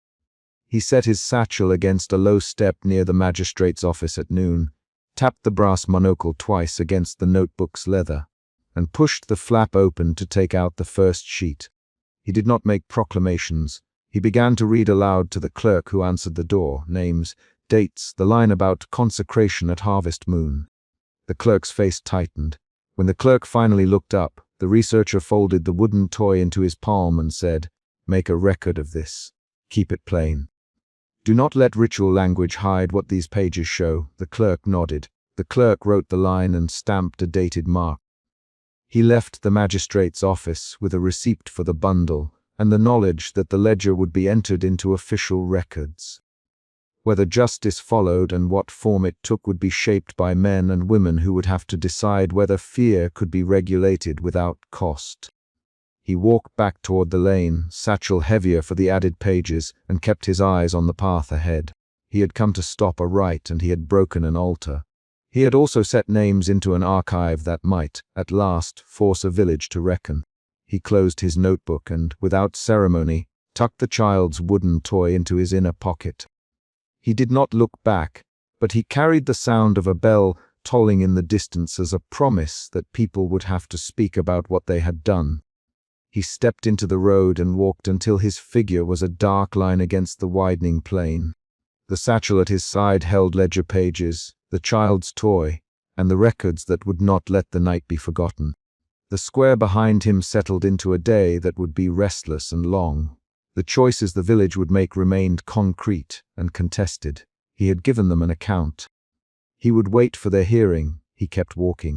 He set his satchel against a low step near the magistrate's office at noon, tapped the brass monocle twice against the notebook's leather, and pushed the flap open to take out the first sheet. He did not make proclamations. He began to read aloud to the clerk who answered the door, names, dates, the line about consecration at harvest moon. The clerk's face tightened. When the clerk finally looked up, the researcher folded the wooden toy into his palm and said, "Make a record of this. Keep it plain. Do not let ritual language hide what these pages show." The clerk nodded. The clerk wrote the line and stamped a dated mark. He left the magistrate's office with a receipt for the bundle and the knowledge that the ledger would be entered into official records. Whether justice followed and what form it took would be shaped by men and women who would have to decide whether fear could be regulated without cost. He walked back toward the lane, satchel heavier for the added pages, and kept his eyes on the path ahead. He had come to stop a rite, and he had broken an altar. He had also set names into an archive that might, at last, force a village to reckon. He closed his notebook and, without ceremony, tucked the child's wooden toy into his inner pocket. He did not look back, but he carried the sound of a bell tolling in the distance as a promise that people would have to speak about what they had done. He stepped into the road and walked until his figure was a dark line against the widening plain. The satchel at his side held ledger pages, the child's toy, and the records that would not let the night be forgotten. The square behind him settled into a day that would be restless and long. The choices the village would make remained concrete and contested. He had given them an account. He would wait for their hearing. He kept walking.